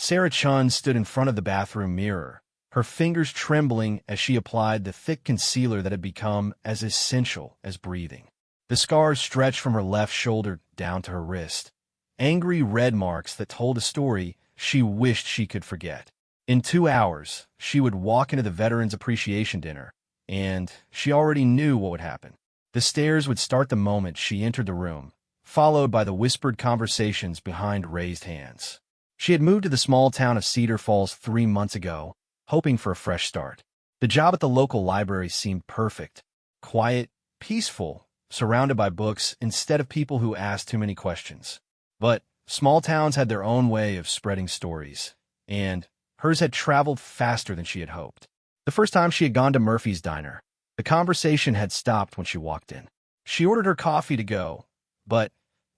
Sarah Chun stood in front of the bathroom mirror, her fingers trembling as she applied the thick concealer that had become as essential as breathing. The scars stretched from her left shoulder down to her wrist, angry red marks that told a story she wished she could forget. In 2 hours, she would walk into the Veterans Appreciation Dinner, and she already knew what would happen. The stares would start the moment she entered the room, followed by the whispered conversations behind raised hands. She had moved to the small town of Cedar Falls 3 months ago, hoping for a fresh start. The job at the local library seemed perfect, quiet, peaceful, surrounded by books instead of people who asked too many questions. But small towns had their own way of spreading stories, and hers had traveled faster than she had hoped. The first time she had gone to Murphy's Diner, the conversation had stopped when she walked in. She ordered her coffee to go, but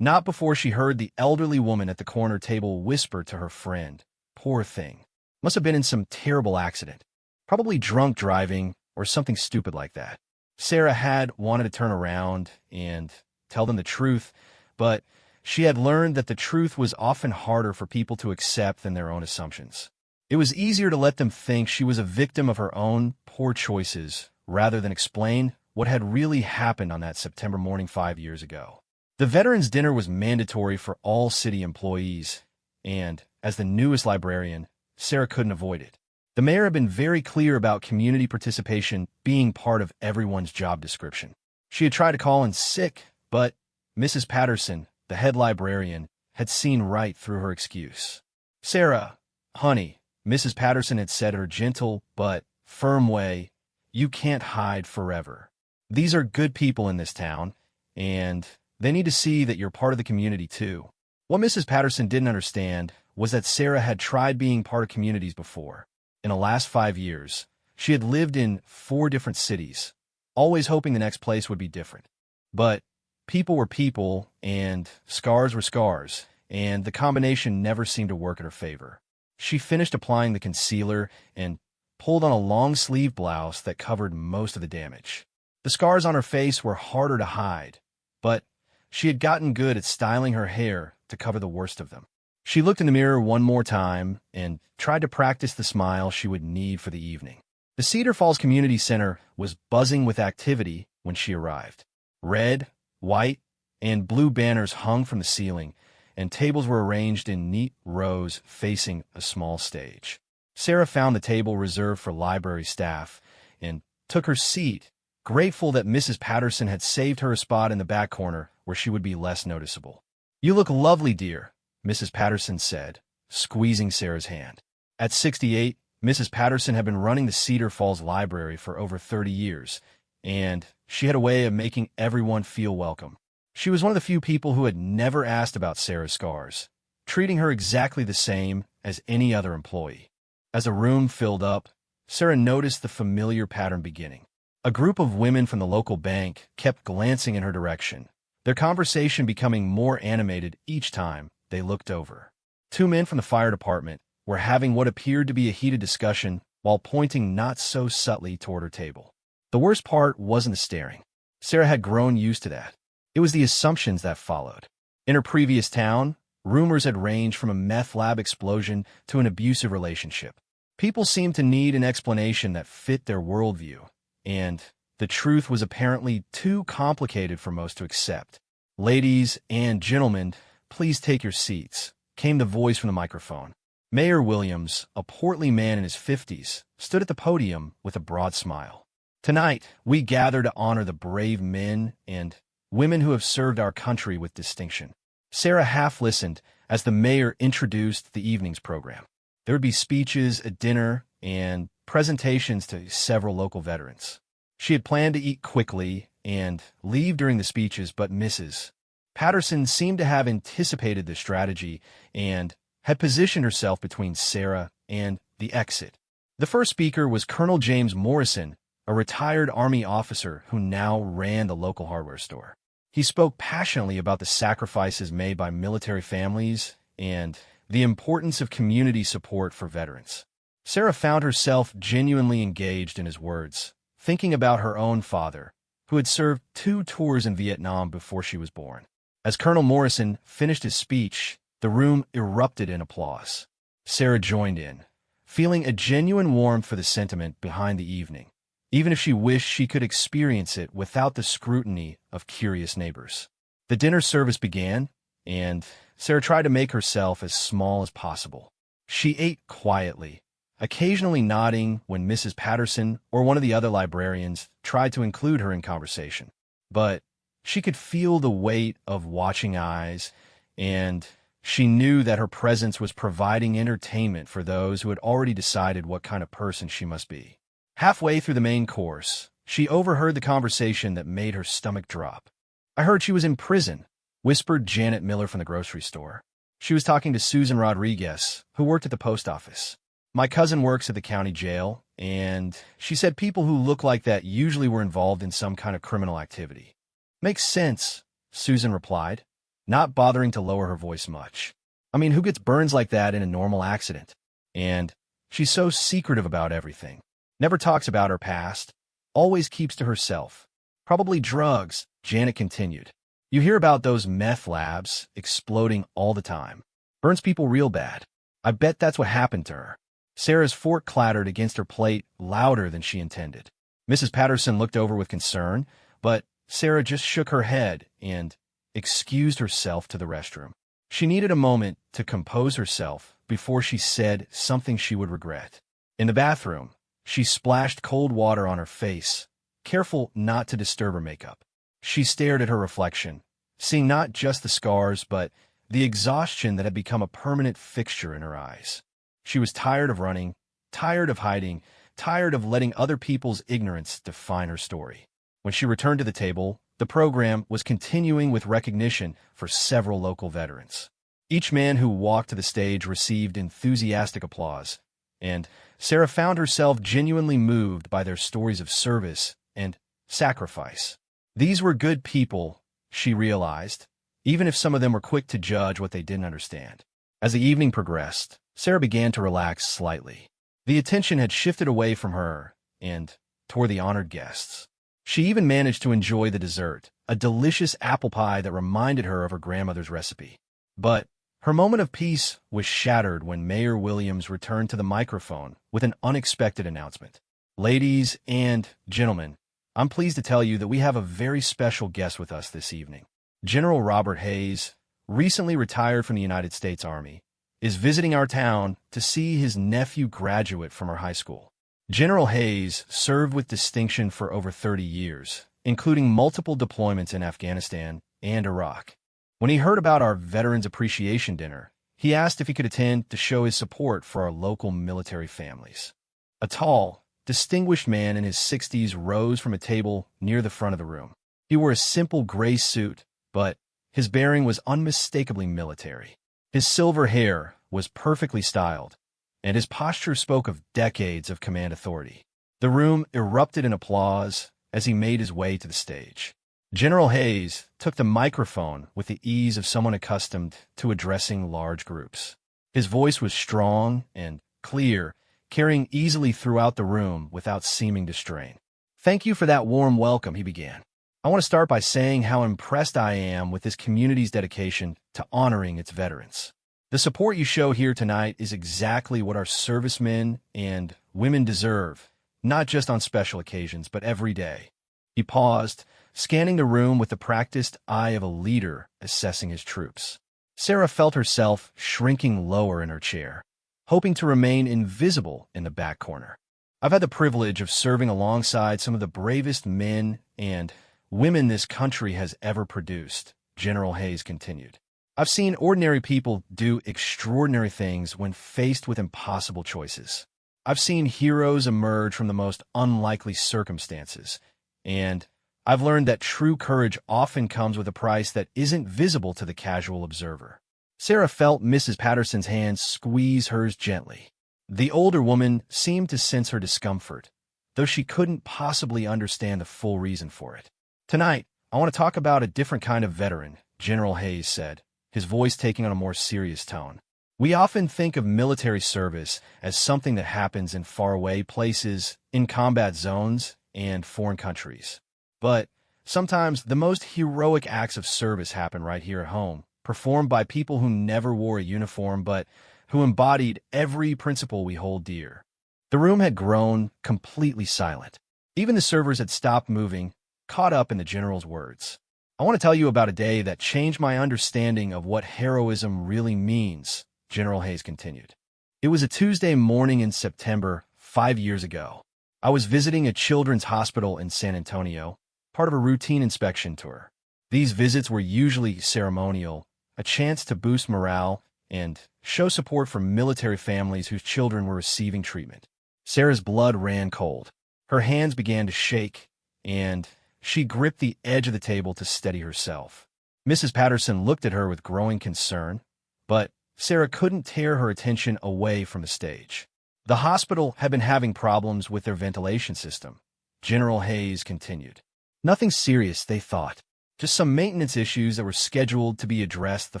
not before she heard the elderly woman at the corner table whisper to her friend, "Poor thing. Must have been in some terrible accident. Probably drunk driving or something stupid like that." Sarah had wanted to turn around and tell them the truth, but she had learned that the truth was often harder for people to accept than their own assumptions. It was easier to let them think she was a victim of her own poor choices rather than explain what had really happened on that September morning 5 years ago. The Veterans Dinner was mandatory for all city employees, and as the newest librarian, Sarah couldn't avoid it. The mayor had been very clear about community participation being part of everyone's job description. She had tried to call in sick, but Mrs. Patterson, the head librarian, had seen right through her excuse. "Sarah, honey," Mrs. Patterson had said in her gentle but firm way, "you can't hide forever. These are good people in this town, and they need to see that you're part of the community too." What Mrs. Patterson didn't understand was that Sarah had tried being part of communities before. In the last 5 years, she had lived in 4 different cities, always hoping the next place would be different. But people were people, and scars were scars, and the combination never seemed to work in her favor. She finished applying the concealer and pulled on a long-sleeve blouse that covered most of the damage. The scars on her face were harder to hide, but she had gotten good at styling her hair to cover the worst of them. She looked in the mirror one more time and tried to practice the smile she would need for the evening. The Cedar Falls Community Center was buzzing with activity when she arrived. Red, white, and blue banners hung from the ceiling, and tables were arranged in neat rows facing a small stage. Sarah found the table reserved for library staff and took her seat, grateful that Mrs. Patterson had saved her a spot in the back corner where she would be less noticeable. "You look lovely, dear," Mrs. Patterson said, squeezing Sarah's hand. At 68, Mrs. Patterson had been running the Cedar Falls Library for over 30 years, and she had a way of making everyone feel welcome. She was one of the few people who had never asked about Sarah's scars, treating her exactly the same as any other employee. As the room filled up, Sarah noticed the familiar pattern beginning. A group of women from the local bank kept glancing in her direction, their conversation becoming more animated each time they looked over. 2 men from the fire department were having what appeared to be a heated discussion while pointing not so subtly toward her table. The worst part wasn't the staring. Sarah had grown used to that. It was the assumptions that followed. In her previous town, rumors had ranged from a meth lab explosion to an abusive relationship. People seemed to need an explanation that fit their worldview, and the truth was apparently too complicated for most to accept. "Ladies and gentlemen, please take your seats," came the voice from the microphone. Mayor Williams, a portly man in his 50s, stood at the podium with a broad smile. "Tonight, we gather to honor the brave men and women who have served our country with distinction." Sarah half listened as the mayor introduced the evening's program. There would be speeches at dinner and presentations to several local veterans. She had planned to eat quickly and leave during the speeches, but Mrs. Patterson seemed to have anticipated the strategy and had positioned herself between Sarah and the exit. The first speaker was Colonel James Morrison, a retired Army officer who now ran the local hardware store. He spoke passionately about the sacrifices made by military families and the importance of community support for veterans. Sarah found herself genuinely engaged in his words, thinking about her own father, who had served 2 tours in Vietnam before she was born. As Colonel Morrison finished his speech, the room erupted in applause. Sarah joined in, feeling a genuine warmth for the sentiment behind the evening, even if she wished she could experience it without the scrutiny of curious neighbors. The dinner service began, and Sarah tried to make herself as small as possible. She ate quietly, occasionally nodding when Mrs. Patterson or one of the other librarians tried to include her in conversation. But she could feel the weight of watching eyes, and she knew that her presence was providing entertainment for those who had already decided what kind of person she must be. Halfway through the main course, she overheard the conversation that made her stomach drop. "I heard she was in prison," whispered Janet Miller from the grocery store. She was talking to Susan Rodriguez, who worked at the post office. "My cousin works at the county jail, and she said people who look like that usually were involved in some kind of criminal activity." "Makes sense," Susan replied, not bothering to lower her voice much. "I mean, who gets burns like that in a normal accident? And she's so secretive about everything. Never talks about her past. Always keeps to herself. Probably drugs," Janet continued. "You hear about those meth labs exploding all the time. Burns people real bad. I bet that's what happened to her." Sarah's fork clattered against her plate louder than she intended. Mrs. Patterson looked over with concern, but Sarah just shook her head and excused herself to the restroom. She needed a moment to compose herself before she said something she would regret. In the bathroom, she splashed cold water on her face, careful not to disturb her makeup. She stared at her reflection, seeing not just the scars, but the exhaustion that had become a permanent fixture in her eyes. She was tired of running, tired of hiding, tired of letting other people's ignorance define her story. When she returned to the table, the program was continuing with recognition for several local veterans. Each man who walked to the stage received enthusiastic applause, and Sarah found herself genuinely moved by their stories of service and sacrifice. These were good people, she realized, even if some of them were quick to judge what they didn't understand. As the evening progressed, Sarah began to relax slightly. The attention had shifted away from her and toward the honored guests. She even managed to enjoy the dessert, a delicious apple pie that reminded her of her grandmother's recipe. But her moment of peace was shattered when Mayor Williams returned to the microphone with an unexpected announcement. "Ladies and gentlemen, I'm pleased to tell you that we have a very special guest with us this evening. General Robert Hayes, recently retired from the United States Army, is visiting our town to see his nephew graduate from our high school." General Hayes served with distinction for over 30 years, including multiple deployments in Afghanistan and Iraq. When he heard about our Veterans Appreciation Dinner, he asked if he could attend to show his support for our local military families. A tall, distinguished man in his 60s rose from a table near the front of the room. He wore a simple gray suit, but his bearing was unmistakably military. His silver hair was perfectly styled, and his posture spoke of decades of command authority. The room erupted in applause as he made his way to the stage. General Hayes took the microphone with the ease of someone accustomed to addressing large groups. His voice was strong and clear, carrying easily throughout the room without seeming to strain. "Thank you for that warm welcome," he began. "I want to start by saying how impressed I am with this community's dedication to honoring its veterans. The support you show here tonight is exactly what our servicemen and women deserve, not just on special occasions, but every day." He paused, scanning the room with the practiced eye of a leader assessing his troops. Sarah felt herself shrinking lower in her chair, hoping to remain invisible in the back corner. "I've had the privilege of serving alongside some of the bravest men and women this country has ever produced," General Hayes continued. "I've seen ordinary people do extraordinary things when faced with impossible choices. I've seen heroes emerge from the most unlikely circumstances, and I've learned that true courage often comes with a price that isn't visible to the casual observer." Sarah felt Mrs. Patterson's hand squeeze hers gently. The older woman seemed to sense her discomfort, though she couldn't possibly understand the full reason for it. "Tonight, I want to talk about a different kind of veteran," General Hayes said, his voice taking on a more serious tone. "We often think of military service as something that happens in faraway places, in combat zones, and foreign countries. But sometimes the most heroic acts of service happen right here at home, performed by people who never wore a uniform but who embodied every principle we hold dear. The room had grown completely silent. Even the servers had stopped moving, caught up in the general's words. "I want to tell you about a day that changed my understanding of what heroism really means," General Hayes continued. "It was a Tuesday morning in September, 5 years ago. I was visiting a children's hospital in San Antonio, part of a routine inspection tour. These visits were usually ceremonial, a chance to boost morale and show support for military families whose children were receiving treatment." Sarah's blood ran cold. Her hands began to shake, and she gripped the edge of the table to steady herself. Mrs. Patterson looked at her with growing concern, but Sarah couldn't tear her attention away from the stage. "The hospital had been having problems with their ventilation system," General Hayes continued. "Nothing serious, they thought. Just some maintenance issues that were scheduled to be addressed the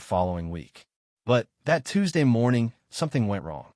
following week. But that Tuesday morning, something went wrong."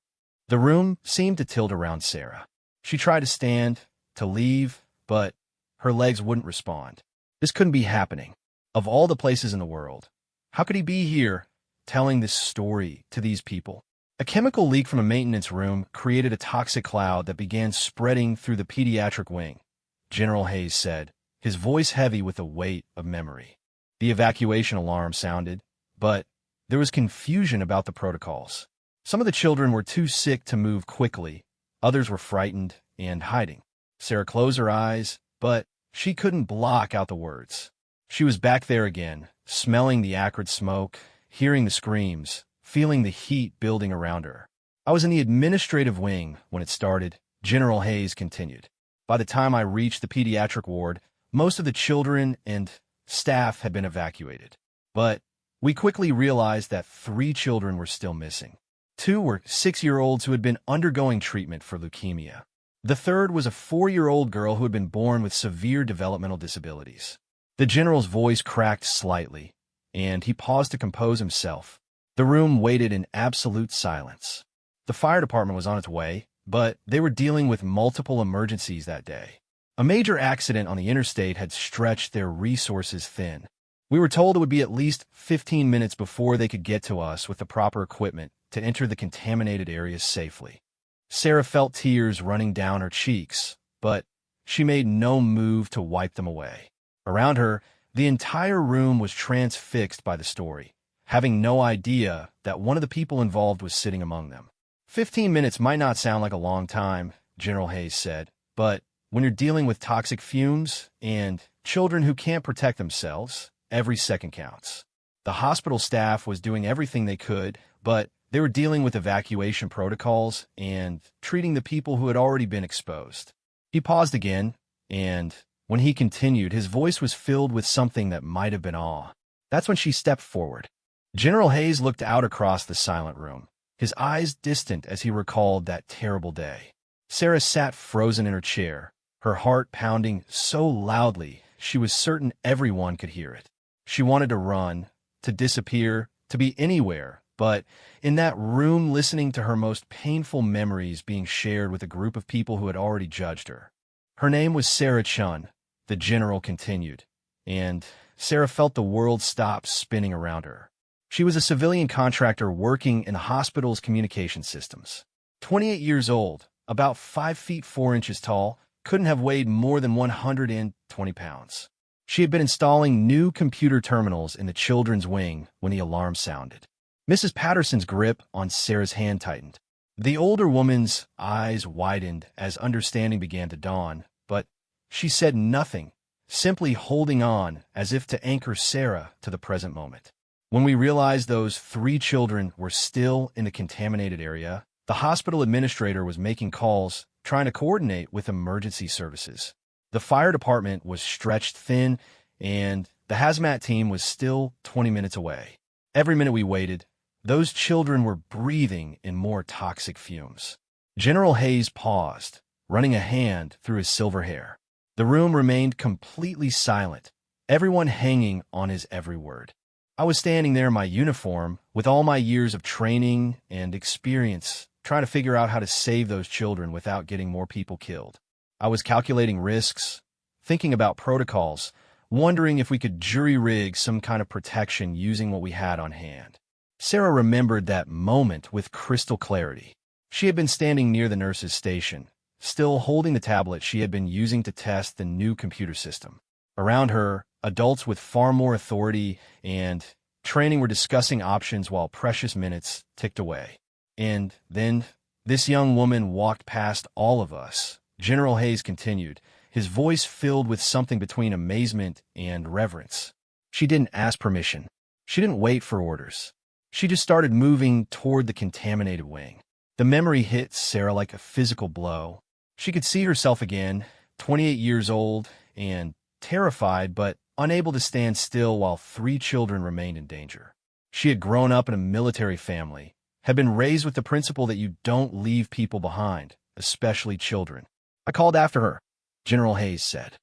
The room seemed to tilt around Sarah. She tried to stand, to leave, but her legs wouldn't respond. This couldn't be happening. Of all the places in the world, how could he be here, telling this story to these people? A chemical leak from a maintenance room created a toxic cloud that began spreading through the pediatric wing, General Hayes said, his voice heavy with the weight of memory. The evacuation alarm sounded, but there was confusion about the protocols. Some of the children were too sick to move quickly. Others were frightened and hiding. Sarah closed her eyes, but she couldn't block out the words. She was back there again, smelling the acrid smoke, hearing the screams, feeling the heat building around her. "I was in the administrative wing when it started," General Hayes continued. "By the time I reached the pediatric ward, most of the children and staff had been evacuated. But we quickly realized that 3 children were still missing. 2 were 6-year-olds who had been undergoing treatment for leukemia. The third was a 4-year-old girl who had been born with severe developmental disabilities." The general's voice cracked slightly, and he paused to compose himself. The room waited in absolute silence. The fire department was on its way, but they were dealing with multiple emergencies that day. A major accident on the interstate had stretched their resources thin. We were told it would be at least 15 minutes before they could get to us with the proper equipment to enter the contaminated areas safely. Sarah felt tears running down her cheeks, but she made no move to wipe them away. Around her, the entire room was transfixed by the story, having no idea that one of the people involved was sitting among them. 15 minutes might not sound like a long time," General Hayes said, "but when you're dealing with toxic fumes and children who can't protect themselves, every second counts." The hospital staff was doing everything they could, but they were dealing with evacuation protocols and treating the people who had already been exposed. He paused again, and when he continued, his voice was filled with something that might have been awe. That's when she stepped forward. General Hayes looked out across the silent room, his eyes distant as he recalled that terrible day. Sarah sat frozen in her chair, her heart pounding so loudly she was certain everyone could hear it. She wanted to run, to disappear, to be anywhere, but in that room listening to her most painful memories being shared with a group of people who had already judged her. Her name was Sarah Chun, the general continued, and Sarah felt the world stop spinning around her. She was a civilian contractor working in the hospital's communication systems. 28 years old, about 5 feet 4 inches tall, couldn't have weighed more than 120 pounds. She had been installing new computer terminals in the children's wing when the alarm sounded. Mrs. Patterson's grip on Sarah's hand tightened. The older woman's eyes widened as understanding began to dawn, but she said nothing, simply holding on as if to anchor Sarah to the present moment. When we realized those 3 children were still in the contaminated area, the hospital administrator was making calls, trying to coordinate with emergency services. The fire department was stretched thin, and the hazmat team was still 20 minutes away. Every minute we waited, those children were breathing in more toxic fumes. General Hayes paused, running a hand through his silver hair. The room remained completely silent, everyone hanging on his every word. I was standing there in my uniform, with all my years of training and experience, trying to figure out how to save those children without getting more people killed. I was calculating risks, thinking about protocols, wondering if we could jury-rig some kind of protection using what we had on hand. Sarah remembered that moment with crystal clarity. She had been standing near the nurse's station, still holding the tablet she had been using to test the new computer system. Around her, adults with far more authority and training were discussing options while precious minutes ticked away. And then, this young woman walked past all of us, General Hayes continued, his voice filled with something between amazement and reverence. She didn't ask permission. She didn't wait for orders. She just started moving toward the contaminated wing. The memory hit Sarah like a physical blow. She could see herself again, 28 years old, and terrified but unable to stand still while 3 children remained in danger. She had grown up in a military family, had been raised with the principle that you don't leave people behind, especially children. I called after her, General Hayes said.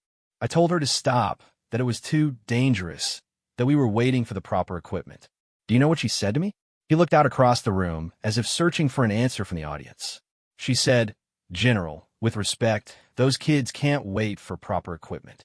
I told her to stop, that it was too dangerous, that we were waiting for the proper equipment. Do you know what she said to me? He looked out across the room, as if searching for an answer from the audience. She said, General, with respect, those kids can't wait for proper equipment.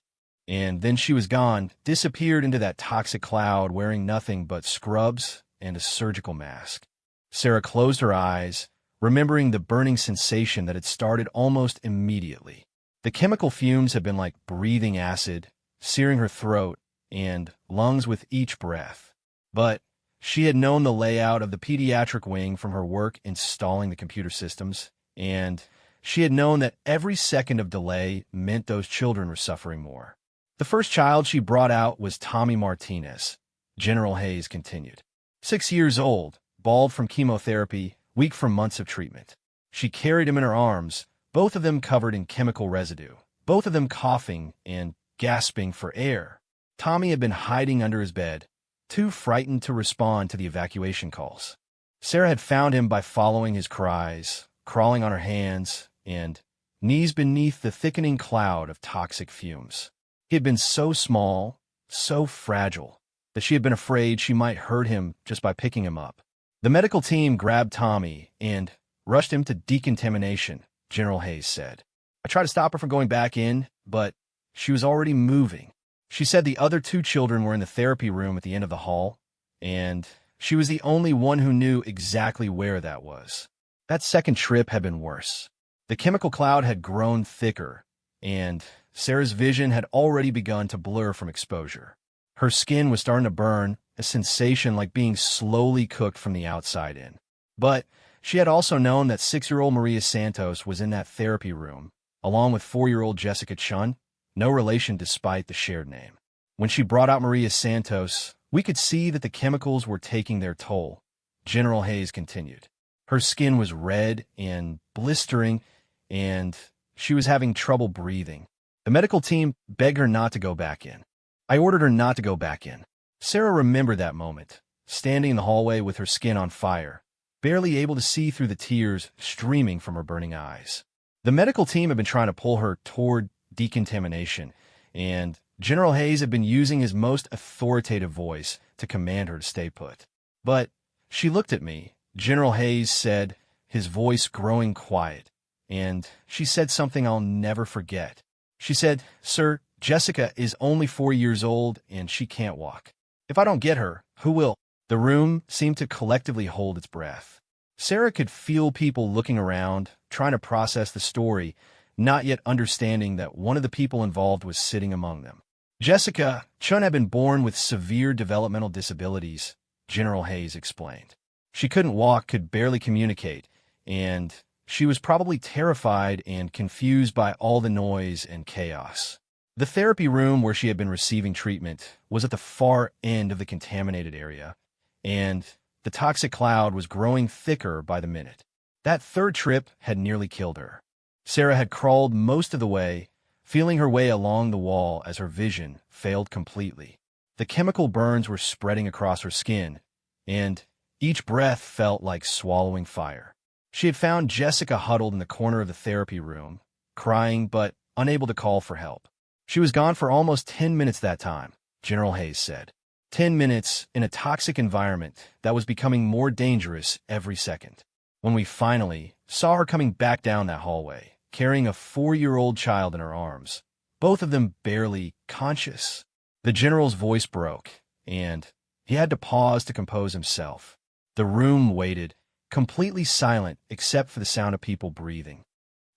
And then she was gone, disappeared into that toxic cloud wearing nothing but scrubs and a surgical mask. Sarah closed her eyes, remembering the burning sensation that had started almost immediately. The chemical fumes had been like breathing acid, searing her throat and lungs with each breath. But she had known the layout of the pediatric wing from her work installing the computer systems, and she had known that every second of delay meant those children were suffering more. The first child she brought out was Tommy Martinez, General Hayes continued. 6 years old, bald from chemotherapy, weak from months of treatment. She carried him in her arms, both of them covered in chemical residue, both of them coughing and gasping for air. Tommy had been hiding under his bed, too frightened to respond to the evacuation calls. Sarah had found him by following his cries, crawling on her hands and knees beneath the thickening cloud of toxic fumes. He had been so small, so fragile, that she had been afraid she might hurt him just by picking him up. The medical team grabbed Tommy and rushed him to decontamination, General Hayes said. I tried to stop her from going back in, but she was already moving. She said the other 2 children were in the therapy room at the end of the hall, and she was the only one who knew exactly where that was. That second trip had been worse. The chemical cloud had grown thicker, and Sarah's vision had already begun to blur from exposure. Her skin was starting to burn, a sensation like being slowly cooked from the outside in. But she had also known that 6-year-old Maria Santos was in that therapy room, along with 4-year-old Jessica Chun, no relation despite the shared name. When she brought out Maria Santos, we could see that the chemicals were taking their toll, General Hayes continued. Her skin was red and blistering, and she was having trouble breathing. The medical team begged her not to go back in. I ordered her not to go back in. Sarah remembered that moment, standing in the hallway with her skin on fire, barely able to see through the tears streaming from her burning eyes. The medical team had been trying to pull her toward decontamination, and General Hayes had been using his most authoritative voice to command her to stay put. But she looked at me, General Hayes said, his voice growing quiet, and she said something I'll never forget. She said, Sir, Jessica is only 4 years old and she can't walk. If I don't get her, who will? The room seemed to collectively hold its breath. Sarah could feel people looking around, trying to process the story, not yet understanding that one of the people involved was sitting among them. Jessica Chun had been born with severe developmental disabilities, General Hayes explained. She couldn't walk, could barely communicate, and she was probably terrified and confused by all the noise and chaos. The therapy room where she had been receiving treatment was at the far end of the contaminated area, and the toxic cloud was growing thicker by the minute. That third trip had nearly killed her. Sarah had crawled most of the way, feeling her way along the wall as her vision failed completely. The chemical burns were spreading across her skin, and each breath felt like swallowing fire. She had found Jessica huddled in the corner of the therapy room, crying but unable to call for help. She was gone for almost 10 minutes that time, General Hayes said. 10 minutes in a toxic environment that was becoming more dangerous every second. When we finally saw her coming back down that hallway, carrying a 4-year-old child in her arms, both of them barely conscious. The general's voice broke, and he had to pause to compose himself. The room waited, completely silent except for the sound of people breathing.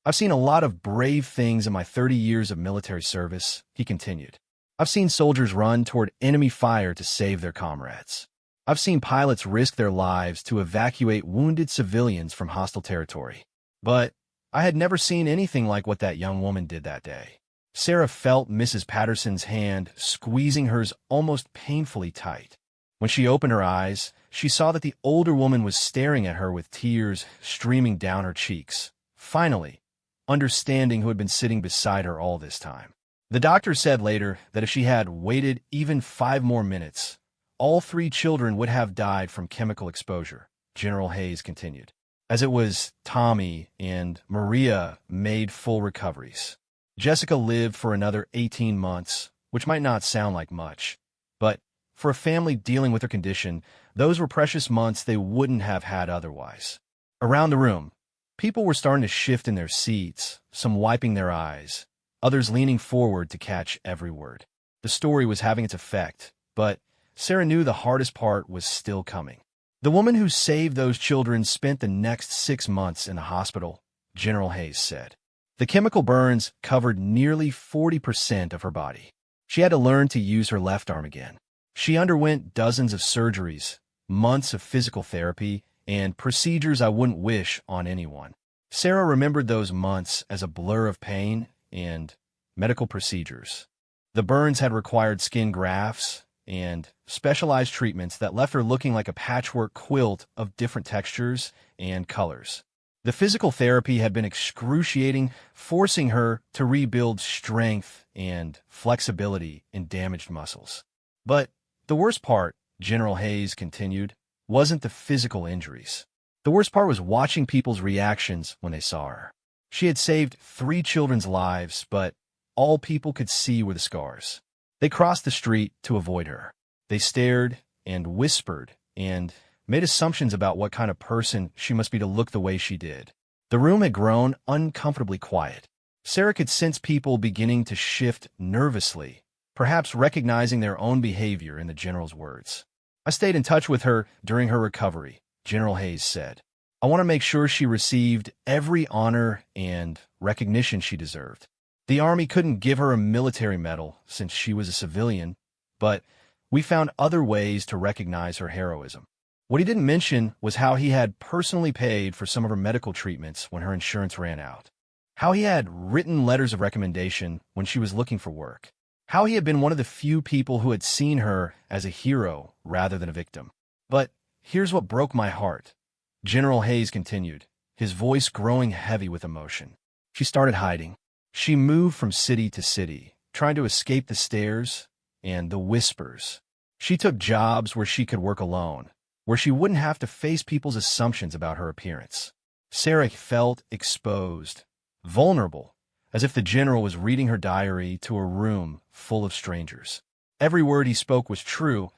I've seen a lot of brave things in my 30 years of military service, he continued. I've seen soldiers run toward enemy fire to save their comrades. I've seen pilots risk their lives to evacuate wounded civilians from hostile territory. But I had never seen anything like what that young woman did that day. Sarah felt Mrs. Patterson's hand squeezing hers almost painfully tight. When she opened her eyes, she saw that the older woman was staring at her with tears streaming down her cheeks, finally understanding who had been sitting beside her all this time. The doctor said later that if she had waited even 5 more minutes, all 3 children would have died from chemical exposure, General Hayes continued. As it was, Tommy and Maria made full recoveries. Jessica lived for another 18 months, which might not sound like much, but for a family dealing with her condition, those were precious months they wouldn't have had otherwise. Around the room, people were starting to shift in their seats, some wiping their eyes, others leaning forward to catch every word. The story was having its effect, but Sarah knew the hardest part was still coming. The woman who saved those children spent the next 6 months in the hospital, General Hayes said. The chemical burns covered nearly 40% of her body. She had to learn to use her left arm again. She underwent dozens of surgeries, months of physical therapy, and procedures I wouldn't wish on anyone. Sarah remembered those months as a blur of pain and medical procedures. The burns had required skin grafts and specialized treatments that left her looking like a patchwork quilt of different textures and colors. The physical therapy had been excruciating, forcing her to rebuild strength and flexibility in damaged muscles. But the worst part, General Hayes continued, wasn't the physical injuries. The worst part was watching people's reactions when they saw her. She had saved 3 children's lives, but all people could see were the scars. They crossed the street to avoid her. They stared and whispered and made assumptions about what kind of person she must be to look the way she did. The room had grown uncomfortably quiet. Sarah could sense people beginning to shift nervously, perhaps recognizing their own behavior in the general's words. I stayed in touch with her during her recovery, General Hayes said. I want to make sure she received every honor and recognition she deserved. The Army couldn't give her a military medal since she was a civilian, but we found other ways to recognize her heroism. What he didn't mention was how he had personally paid for some of her medical treatments when her insurance ran out, how he had written letters of recommendation when she was looking for work, how he had been one of the few people who had seen her as a hero rather than a victim. But here's what broke my heart. General Hayes continued, his voice growing heavy with emotion. She started hiding. She moved from city to city, trying to escape the stares and the whispers. She took jobs where she could work alone, where she wouldn't have to face people's assumptions about her appearance. Sarah felt exposed, vulnerable, as if the general was reading her diary to a room full of strangers. Every word he spoke was true,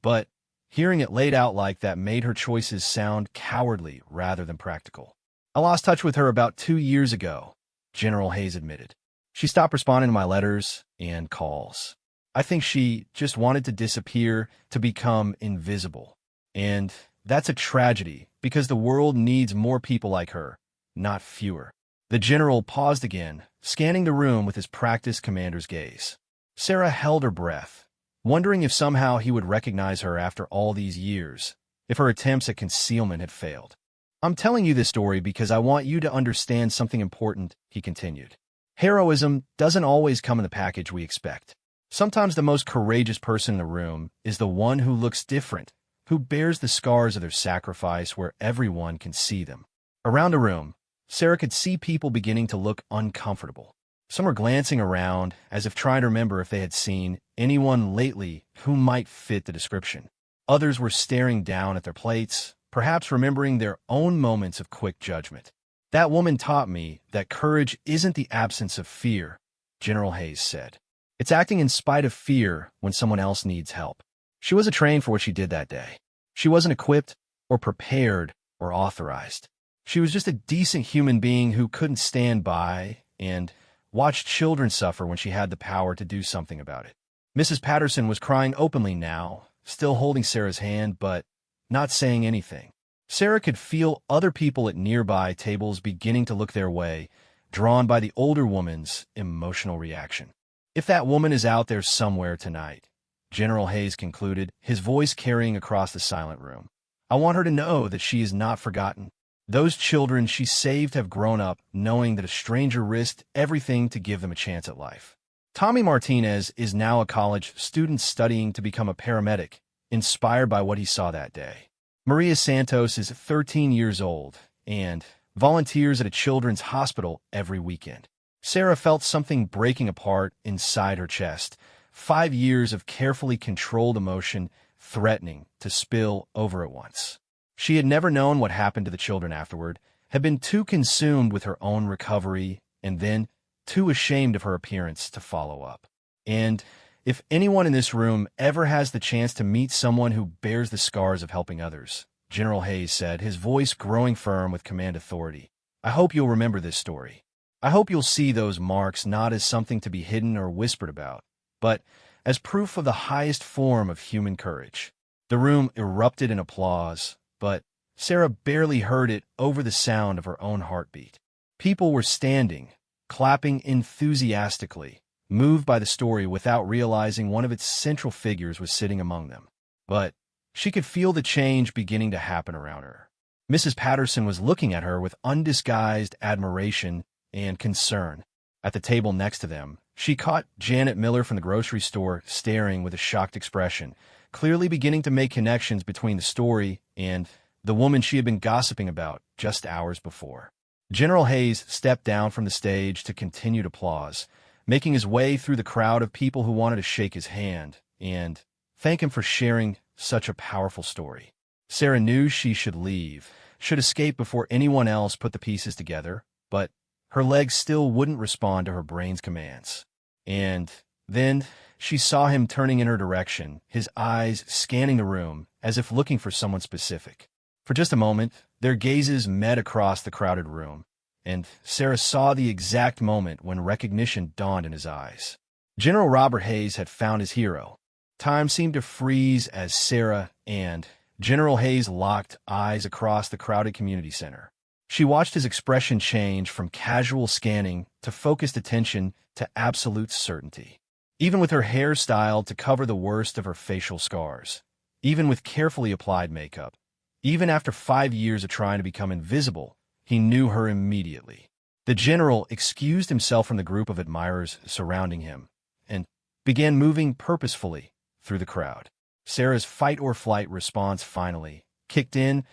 but hearing it laid out like that made her choices sound cowardly rather than practical. I lost touch with her about 2 years ago, General Hayes admitted. She stopped responding to my letters and calls. I think she just wanted to disappear, to become invisible. And that's a tragedy, because the world needs more people like her, not fewer. The general paused again, scanning the room with his practiced commander's gaze. Sarah held her breath, wondering if somehow he would recognize her after all these years, if her attempts at concealment had failed. I'm telling you this story because I want you to understand something important, he continued. Heroism doesn't always come in the package we expect. Sometimes the most courageous person in the room is the one who looks different, who bears the scars of their sacrifice where everyone can see them. Around the room, Sarah could see people beginning to look uncomfortable. Some were glancing around as if trying to remember if they had seen anyone lately who might fit the description. Others were staring down at their plates, perhaps remembering their own moments of quick judgment. That woman taught me that courage isn't the absence of fear, General Hayes said. It's acting in spite of fear when someone else needs help. She wasn't trained for what she did that day. She wasn't equipped or prepared or authorized. She was just a decent human being who couldn't stand by and watch children suffer when she had the power to do something about it. Mrs. Patterson was crying openly now, still holding Sarah's hand, but not saying anything. Sarah could feel other people at nearby tables beginning to look their way, drawn by the older woman's emotional reaction. "If that woman is out there somewhere tonight," General Hayes concluded, his voice carrying across the silent room, "I want her to know that she is not forgotten. Those children she saved have grown up knowing that a stranger risked everything to give them a chance at life." Tommy Martinez is now a college student studying to become a paramedic, inspired by what he saw that day. Maria Santos is 13 years old and volunteers at a children's hospital every weekend. Sarah felt something breaking apart inside her chest, 5 years of carefully controlled emotion threatening to spill over at once. She had never known what happened to the children afterward, had been too consumed with her own recovery, and then too ashamed of her appearance to follow up. And if anyone in this room ever has the chance to meet someone who bears the scars of helping others, General Hayes said, his voice growing firm with command authority, "I hope you'll remember this story. I hope you'll see those marks not as something to be hidden or whispered about, but as proof of the highest form of human courage." The room erupted in applause, but Sarah barely heard it over the sound of her own heartbeat. People were standing, clapping enthusiastically, moved by the story without realizing one of its central figures was sitting among them. But she could feel the change beginning to happen around her. Mrs. Patterson was looking at her with undisguised admiration and concern. At the table next to them, she caught Janet Miller from the grocery store staring with a shocked expression, clearly beginning to make connections between the story and the woman she had been gossiping about just hours before. General Hayes stepped down from the stage to continued applause, making his way through the crowd of people who wanted to shake his hand and thank him for sharing such a powerful story. Sarah knew she should leave, should escape before anyone else put the pieces together, but her legs still wouldn't respond to her brain's commands. And then she saw him turning in her direction, his eyes scanning the room as if looking for someone specific. For just a moment, their gazes met across the crowded room, and Sarah saw the exact moment when recognition dawned in his eyes. General Robert Hayes had found his hero. Time seemed to freeze as Sarah and General Hayes locked eyes across the crowded community center. She watched his expression change from casual scanning to focused attention to absolute certainty. Even with her hair styled to cover the worst of her facial scars, even with carefully applied makeup, even after 5 years of trying to become invisible, he knew her immediately. The general excused himself from the group of admirers surrounding him and began moving purposefully through the crowd. Sarah's fight-or-flight response finally kicked in,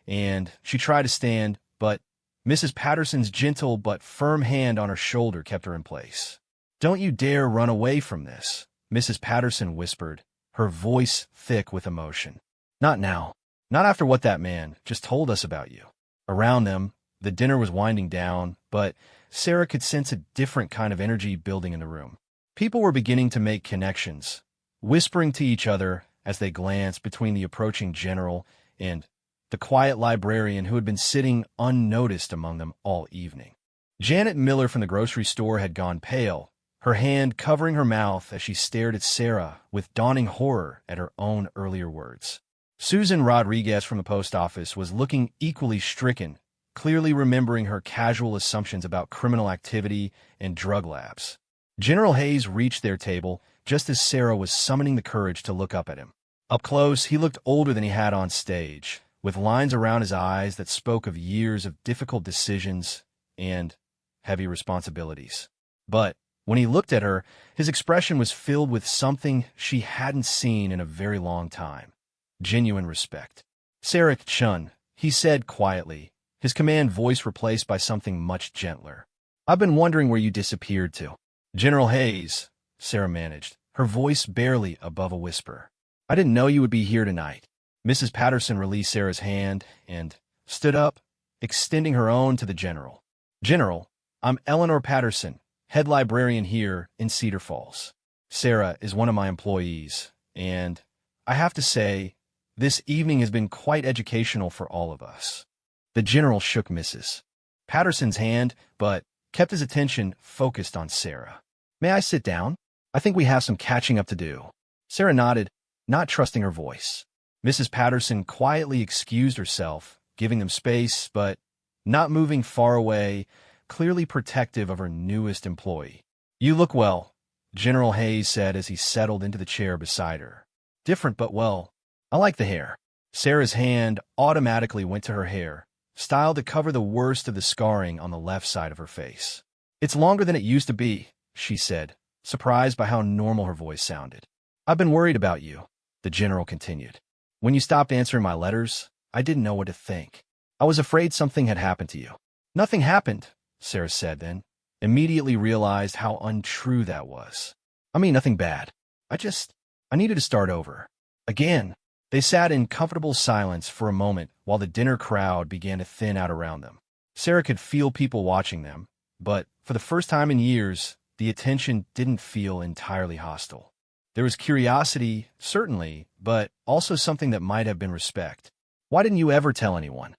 and she tried to stand, but Mrs. Patterson's gentle but firm hand on her shoulder kept her in place. "Don't you dare run away from this," Mrs. Patterson whispered, her voice thick with emotion. "Not now. Not after what that man just told us about you." Around them, the dinner was winding down, but Sarah could sense a different kind of energy building in the room. People were beginning to make connections, whispering to each other as they glanced between the approaching general and the quiet librarian who had been sitting unnoticed among them all evening. Janet Miller from the grocery store had gone pale, her hand covering her mouth as she stared at Sarah with dawning horror at her own earlier words. Susan Rodriguez from the post office was looking equally stricken, clearly remembering her casual assumptions about criminal activity and drug labs. General Hayes reached their table just as Sarah was summoning the courage to look up at him. Up close, he looked older than he had on stage, with lines around his eyes that spoke of years of difficult decisions and heavy responsibilities. But when he looked at her, his expression was filled with something she hadn't seen in a very long time: genuine respect. "Sarah Chun," he said quietly, his command voice replaced by something much gentler. "I've been wondering where you disappeared to." "General Hayes," Sarah managed, her voice barely above a whisper. "I didn't know you would be here tonight." Mrs. Patterson released Sarah's hand and stood up, extending her own to the general. "General, I'm Eleanor Patterson, head librarian here in Cedar Falls. Sarah is one of my employees, and I have to say, this evening has been quite educational for all of us." The general shook Mrs. Patterson's hand, but kept his attention focused on Sarah. "May I sit down? I think we have some catching up to do." Sarah nodded, not trusting her voice. Mrs. Patterson quietly excused herself, giving them space, but not moving far away, clearly protective of her newest employee. "You look well," General Hayes said as he settled into the chair beside her. "Different, but well. I like the hair." Sarah's hand automatically went to her hair, styled to cover the worst of the scarring on the left side of her face. "It's longer than it used to be," she said, surprised by how normal her voice sounded. "I've been worried about you," the general continued. "When you stopped answering my letters, I didn't know what to think. I was afraid something had happened to you." "Nothing happened," Sarah said then, immediately realized how untrue that was. "I mean, nothing bad. I needed to start over. Again." They sat in comfortable silence for a moment while the dinner crowd began to thin out around them. Sarah could feel people watching them, but for the first time in years, the attention didn't feel entirely hostile. There was curiosity, certainly, but also something that might have been respect. "Why didn't you ever tell anyone?"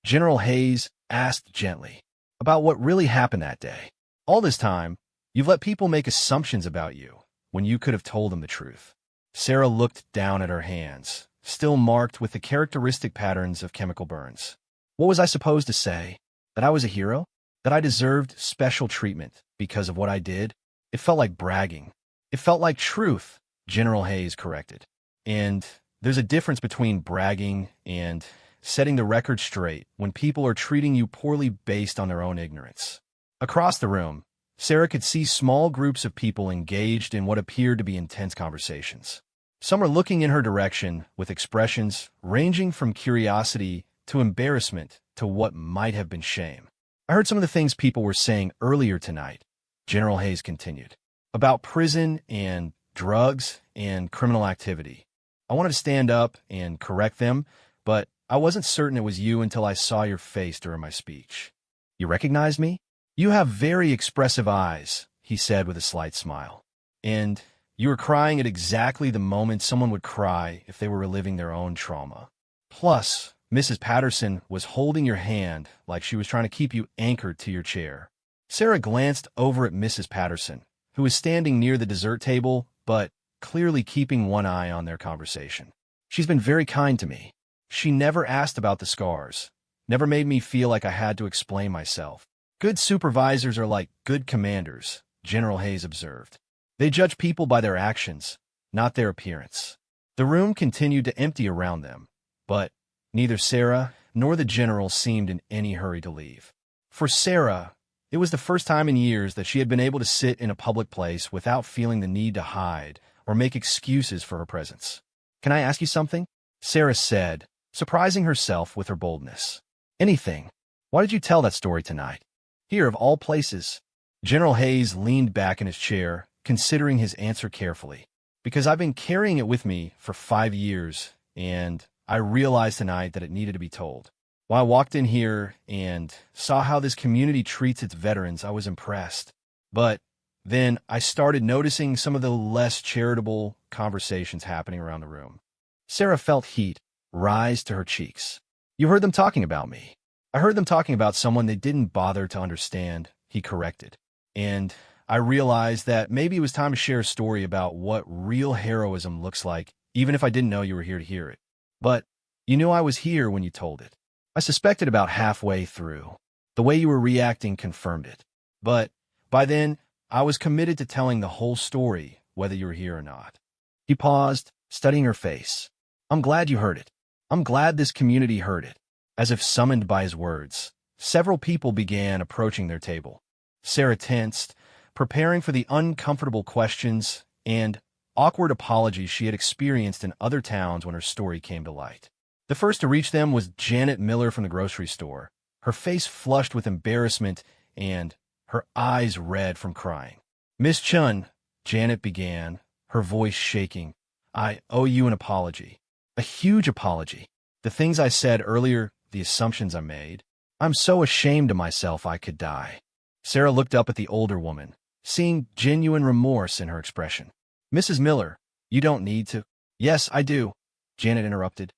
General Hayes asked gently. "About what really happened that day. All this time, you've let people make assumptions about you when you could have told them the truth." Sarah looked down at her hands, still marked with the characteristic patterns of chemical burns. "What was I supposed to say? That I was a hero? That I deserved special treatment because of what I did? It felt like bragging. It felt like truth," General Hayes corrected. "And there's a difference between bragging and setting the record straight when people are treating you poorly based on their own ignorance." Across the room, Sarah could see small groups of people engaged in what appeared to be intense conversations. Some were looking in her direction with expressions ranging from curiosity to embarrassment to what might have been shame. "I heard some of the things people were saying earlier tonight," General Hayes continued, "about prison and drugs and criminal activity. I wanted to stand up and correct them, but I wasn't certain it was you until I saw your face during my speech." "You recognize me?" "You have very expressive eyes," he said with a slight smile. "And you were crying at exactly the moment someone would cry if they were reliving their own trauma. Plus, Mrs. Patterson was holding your hand like she was trying to keep you anchored to your chair." Sarah glanced over at Mrs. Patterson, who was standing near the dessert table, but clearly keeping one eye on their conversation. "She's been very kind to me. She never asked about the scars, never made me feel like I had to explain myself." "Good supervisors are like good commanders," General Hayes observed. "They judge people by their actions, not their appearance." The room continued to empty around them, but neither Sarah nor the general seemed in any hurry to leave. For Sarah, it was the first time in years that she had been able to sit in a public place without feeling the need to hide or make excuses for her presence. "Can I ask you something?" Sarah said, surprising herself with her boldness. "Anything. Why did you tell that story tonight? Here, of all places." General Hayes leaned back in his chair, considering his answer carefully. "Because I've been carrying it with me for 5 years, and I realized tonight that it needed to be told. When I walked in here and saw how this community treats its veterans, I was impressed. But then I started noticing some of the less charitable conversations happening around the room." Sarah felt heat rise to her cheeks. "You heard them talking about me." "I heard them talking about someone they didn't bother to understand," he corrected. "And I realized that maybe it was time to share a story about what real heroism looks like, even if I didn't know you were here to hear it. But you knew I was here when you told it. I suspected about halfway through. The way you were reacting confirmed it. But by then, I was committed to telling the whole story, whether you were here or not." He paused, studying her face. "I'm glad you heard it. I'm glad this community heard it." As if summoned by his words, several people began approaching their table. Sarah tensed, preparing for the uncomfortable questions and awkward apologies she had experienced in other towns when her story came to light. The first to reach them was Janet Miller from the grocery store, her face flushed with embarrassment and her eyes red from crying. "Miss Chun," Janet began, her voice shaking, "I owe you an apology. A huge apology. The things I said earlier, the assumptions I made. I'm so ashamed of myself I could die." Sarah looked up at the older woman, seeing genuine remorse in her expression. "Mrs. Miller, you don't need to." "Yes, I do," Janet interrupted.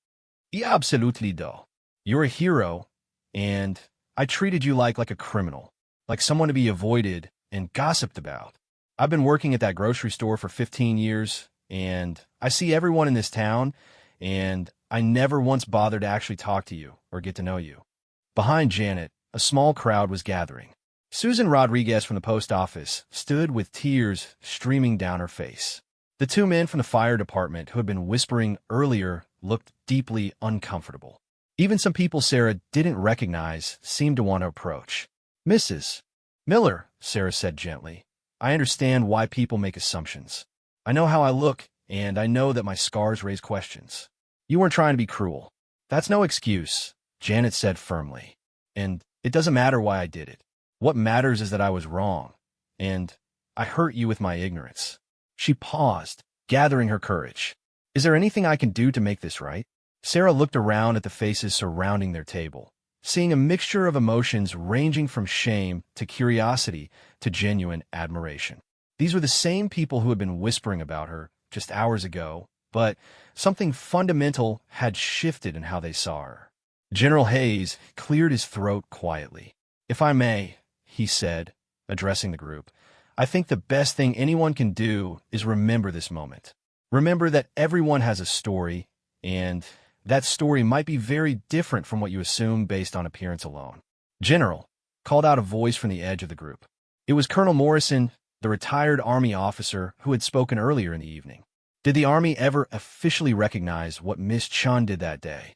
"You absolutely do. You're a hero, and I treated you like a criminal, like someone to be avoided and gossiped about. I've been working at that grocery store for 15 years, and I see everyone in this town, and I never once bothered to actually talk to you or get to know you." Behind Janet, a small crowd was gathering. Susan Rodriguez from the post office stood with tears streaming down her face. The two men from the fire department who had been whispering earlier looked deeply uncomfortable. Even some people Sarah didn't recognize seemed to want to approach. "Mrs. Miller," Sarah said gently, "I understand why people make assumptions. I know how I look, and I know that my scars raise questions. You weren't trying to be cruel." "That's no excuse," Janet said firmly. "And it doesn't matter why I did it. What matters is that I was wrong, and I hurt you with my ignorance." She paused, gathering her courage. "Is there anything I can do to make this right?" Sarah looked around at the faces surrounding their table, seeing a mixture of emotions ranging from shame to curiosity to genuine admiration. These were the same people who had been whispering about her just hours ago, but something fundamental had shifted in how they saw her. General Hayes cleared his throat quietly. "If I may," he said, addressing the group, "I think the best thing anyone can do is remember this moment. Remember that everyone has a story, and that story might be very different from what you assume based on appearance alone." "General," called out a voice from the edge of the group. It was Colonel Morrison, the retired Army officer who had spoken earlier in the evening. "Did the Army ever officially recognize what Miss Chun did that day?"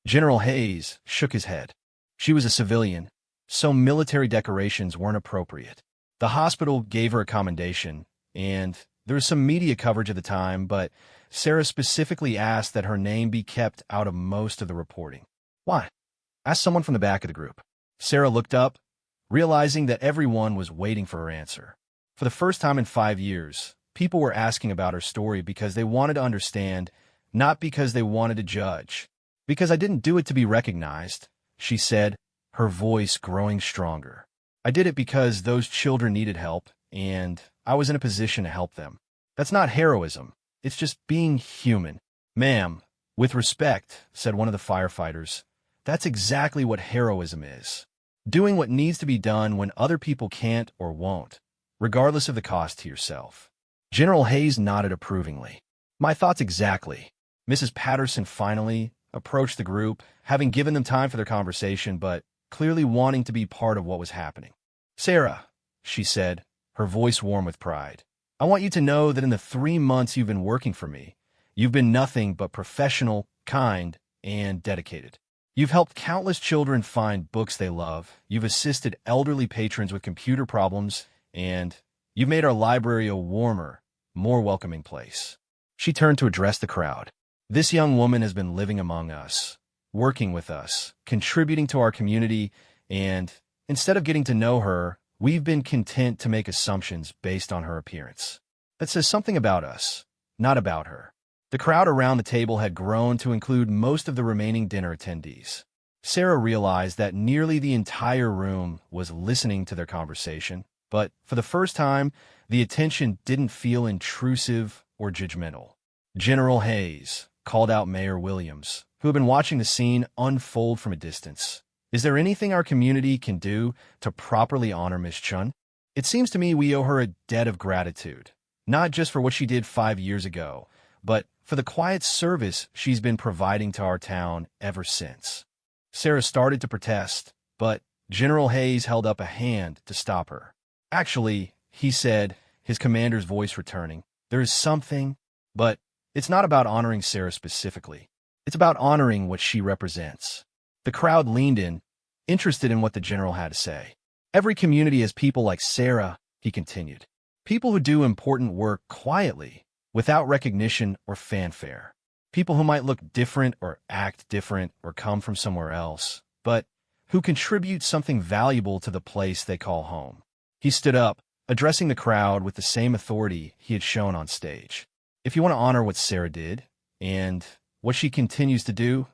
General Hayes shook his head. "She was a civilian, so military decorations weren't appropriate. The hospital gave her a commendation, and there was some media coverage at the time, but Sarah specifically asked that her name be kept out of most of the reporting." "Why?" asked someone from the back of the group. Sarah looked up, realizing that everyone was waiting for her answer. For the first time in 5 years, people were asking about her story because they wanted to understand, not because they wanted to judge. "Because I didn't do it to be recognized," she said, her voice growing stronger. "I did it because those children needed help, and I was in a position to help them. That's not heroism. It's just being human." "Ma'am, with respect," said one of the firefighters, "that's exactly what heroism is. Doing what needs to be done when other people can't or won't, regardless of the cost to yourself." General Hayes nodded approvingly. "My thoughts exactly." Mrs. Patterson finally approached the group, having given them time for their conversation, but clearly wanting to be part of what was happening. "Sarah," she said, her voice warm with pride, "I want you to know that in the 3 months you've been working for me, you've been nothing but professional, kind, and dedicated. You've helped countless children find books they love, you've assisted elderly patrons with computer problems, and you've made our library a warmer, more welcoming place." She turned to address the crowd. "This young woman has been living among us, working with us, contributing to our community, and instead of getting to know her, we've been content to make assumptions based on her appearance. That says something about us, not about her." The crowd around the table had grown to include most of the remaining dinner attendees. Sarah realized that nearly the entire room was listening to their conversation, but for the first time, the attention didn't feel intrusive or judgmental. "General Hayes," called out Mayor Williams, who had been watching the scene unfold from a distance, "is there anything our community can do to properly honor Miss Chun? It seems to me we owe her a debt of gratitude, not just for what she did 5 years ago, but for the quiet service she's been providing to our town ever since." Sarah started to protest, but General Hayes held up a hand to stop her. "Actually," he said, his commander's voice returning, "there is something, but it's not about honoring Sarah specifically. It's about honoring what she represents." The crowd leaned in, interested in what the general had to say. "Every community has people like Sarah," he continued. "People who do important work quietly, without recognition or fanfare. People who might look different or act different or come from somewhere else, but who contribute something valuable to the place they call home." He stood up, addressing the crowd with the same authority he had shown on stage. "If you want to honor what Sarah did, and what she continues to do,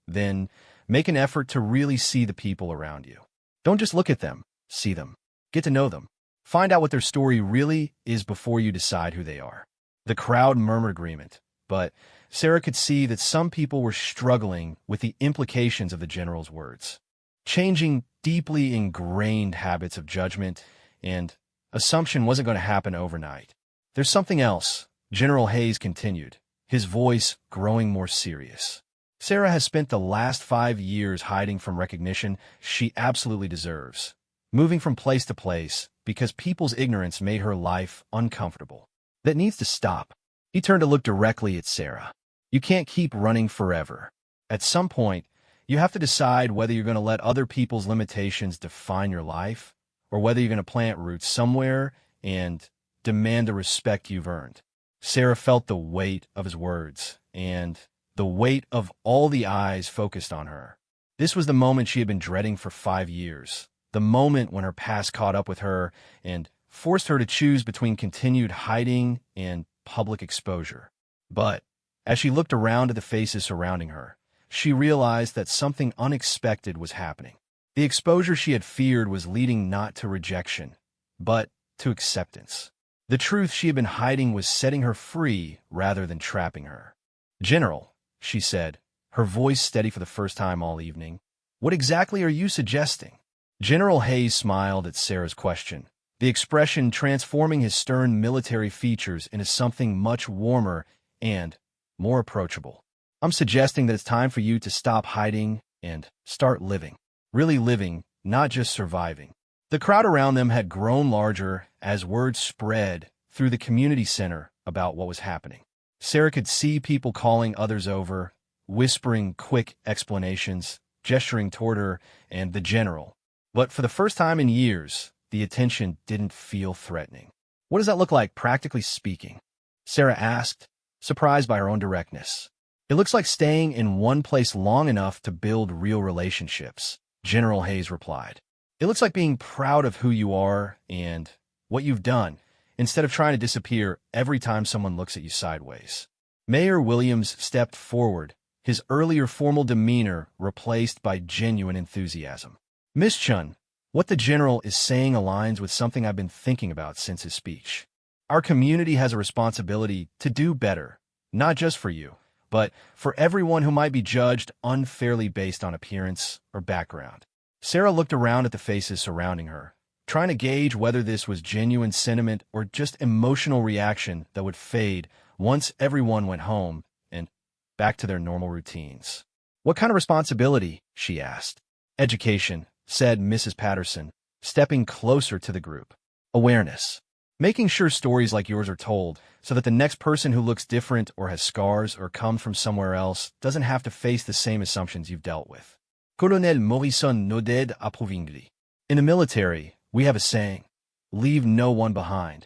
then make an effort to really see the people around you. Don't just look at them, see them. Get to know them. Find out what their story really is before you decide who they are." The crowd murmured agreement, but Sarah could see that some people were struggling with the implications of the general's words. Changing deeply ingrained habits of judgment and assumption wasn't going to happen overnight. "There's something else," General Hayes continued, his voice growing more serious. Sarah has spent the last 5 years hiding from recognition she absolutely deserves, moving from place to place because people's ignorance made her life uncomfortable. That needs to stop. He turned to look directly at Sarah. You can't keep running forever. At some point, you have to decide whether you're going to let other people's limitations define your life, or whether you're going to plant roots somewhere and demand the respect you've earned. Sarah felt the weight of his words, and the weight of all the eyes focused on her. This was the moment she had been dreading for 5 years, the moment when her past caught up with her and forced her to choose between continued hiding and public exposure. But as she looked around at the faces surrounding her, she realized that something unexpected was happening. The exposure she had feared was leading not to rejection, but to acceptance. The truth she had been hiding was setting her free rather than trapping her. "General," she said, her voice steady for the first time all evening, "what exactly are you suggesting?" General Hayes smiled at Sarah's question, the expression transforming his stern military features into something much warmer and more approachable. "I'm suggesting that it's time for you to stop hiding and start living. Really living, not just surviving." The crowd around them had grown larger as word spread through the community center about what was happening. Sarah could see people calling others over, whispering quick explanations, gesturing toward her and the general. But for the first time in years, the attention didn't feel threatening. "What does that look like, practically speaking?" Sarah asked, surprised by her own directness. "It looks like staying in one place long enough to build real relationships," General Hayes replied. "It looks like being proud of who you are and what you've done, instead of trying to disappear every time someone looks at you sideways." Mayor Williams stepped forward, his earlier formal demeanor replaced by genuine enthusiasm. "Miss Chun, what the general is saying aligns with something I've been thinking about since his speech. Our community has a responsibility to do better, not just for you, but for everyone who might be judged unfairly based on appearance or background." Sarah looked around at the faces surrounding her, trying to gauge whether this was genuine sentiment or just emotional reaction that would fade once everyone went home and back to their normal routines. "What kind of responsibility?" she asked. "Education," said Mrs. Patterson, stepping closer to the group. "Awareness. Making sure stories like yours are told so that the next person who looks different or has scars or comes from somewhere else doesn't have to face the same assumptions you've dealt with." Colonel Morrison nodded approvingly. "In the military, we have a saying, leave no one behind.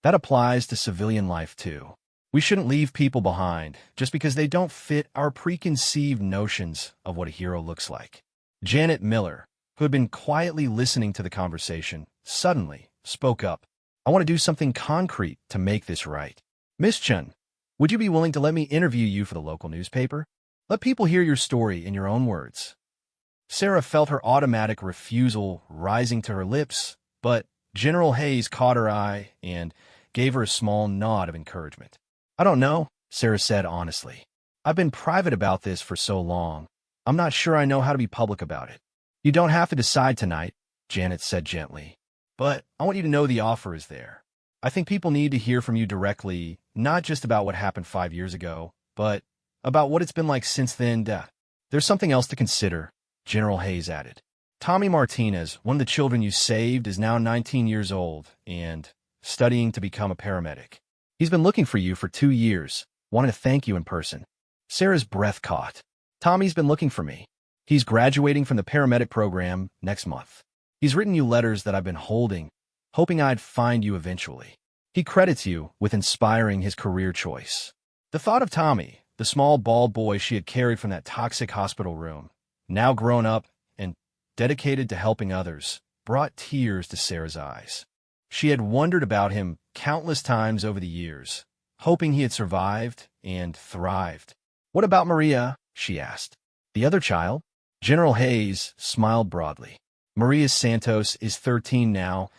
That applies to civilian life too. We shouldn't leave people behind just because they don't fit our preconceived notions of what a hero looks like." Janet Miller, who had been quietly listening to the conversation, suddenly spoke up. "I want to do something concrete to make this right. Miss Chun, would you be willing to let me interview you for the local newspaper? Let people hear your story in your own words." Sarah felt her automatic refusal rising to her lips, but General Hayes caught her eye and gave her a small nod of encouragement. "I don't know," Sarah said honestly. "I've been private about this for so long. I'm not sure I know how to be public about it." "You don't have to decide tonight," Janet said gently. "But I want you to know the offer is there. I think people need to hear from you directly, not just about what happened 5 years ago, but about what it's been like since then. There's something else to consider," General Hayes added. "Tommy Martinez, one of the children you saved, is now 19 years old and studying to become a paramedic. He's been looking for you for 2 years, wanted to thank you in person." Sarah's breath caught. "Tommy's been looking for me. He's graduating from the paramedic program next month. He's written you letters that I've been holding, hoping I'd find you eventually. He credits you with inspiring his career choice." The thought of Tommy, the small bald boy she had carried from that toxic hospital room, now grown up and dedicated to helping others, brought tears to Sarah's eyes. She had wondered about him countless times over the years, hoping he had survived and thrived. "What about Maria?" she asked. "The other child?" General Hayes smiled broadly. "Maria Santos is 13 now,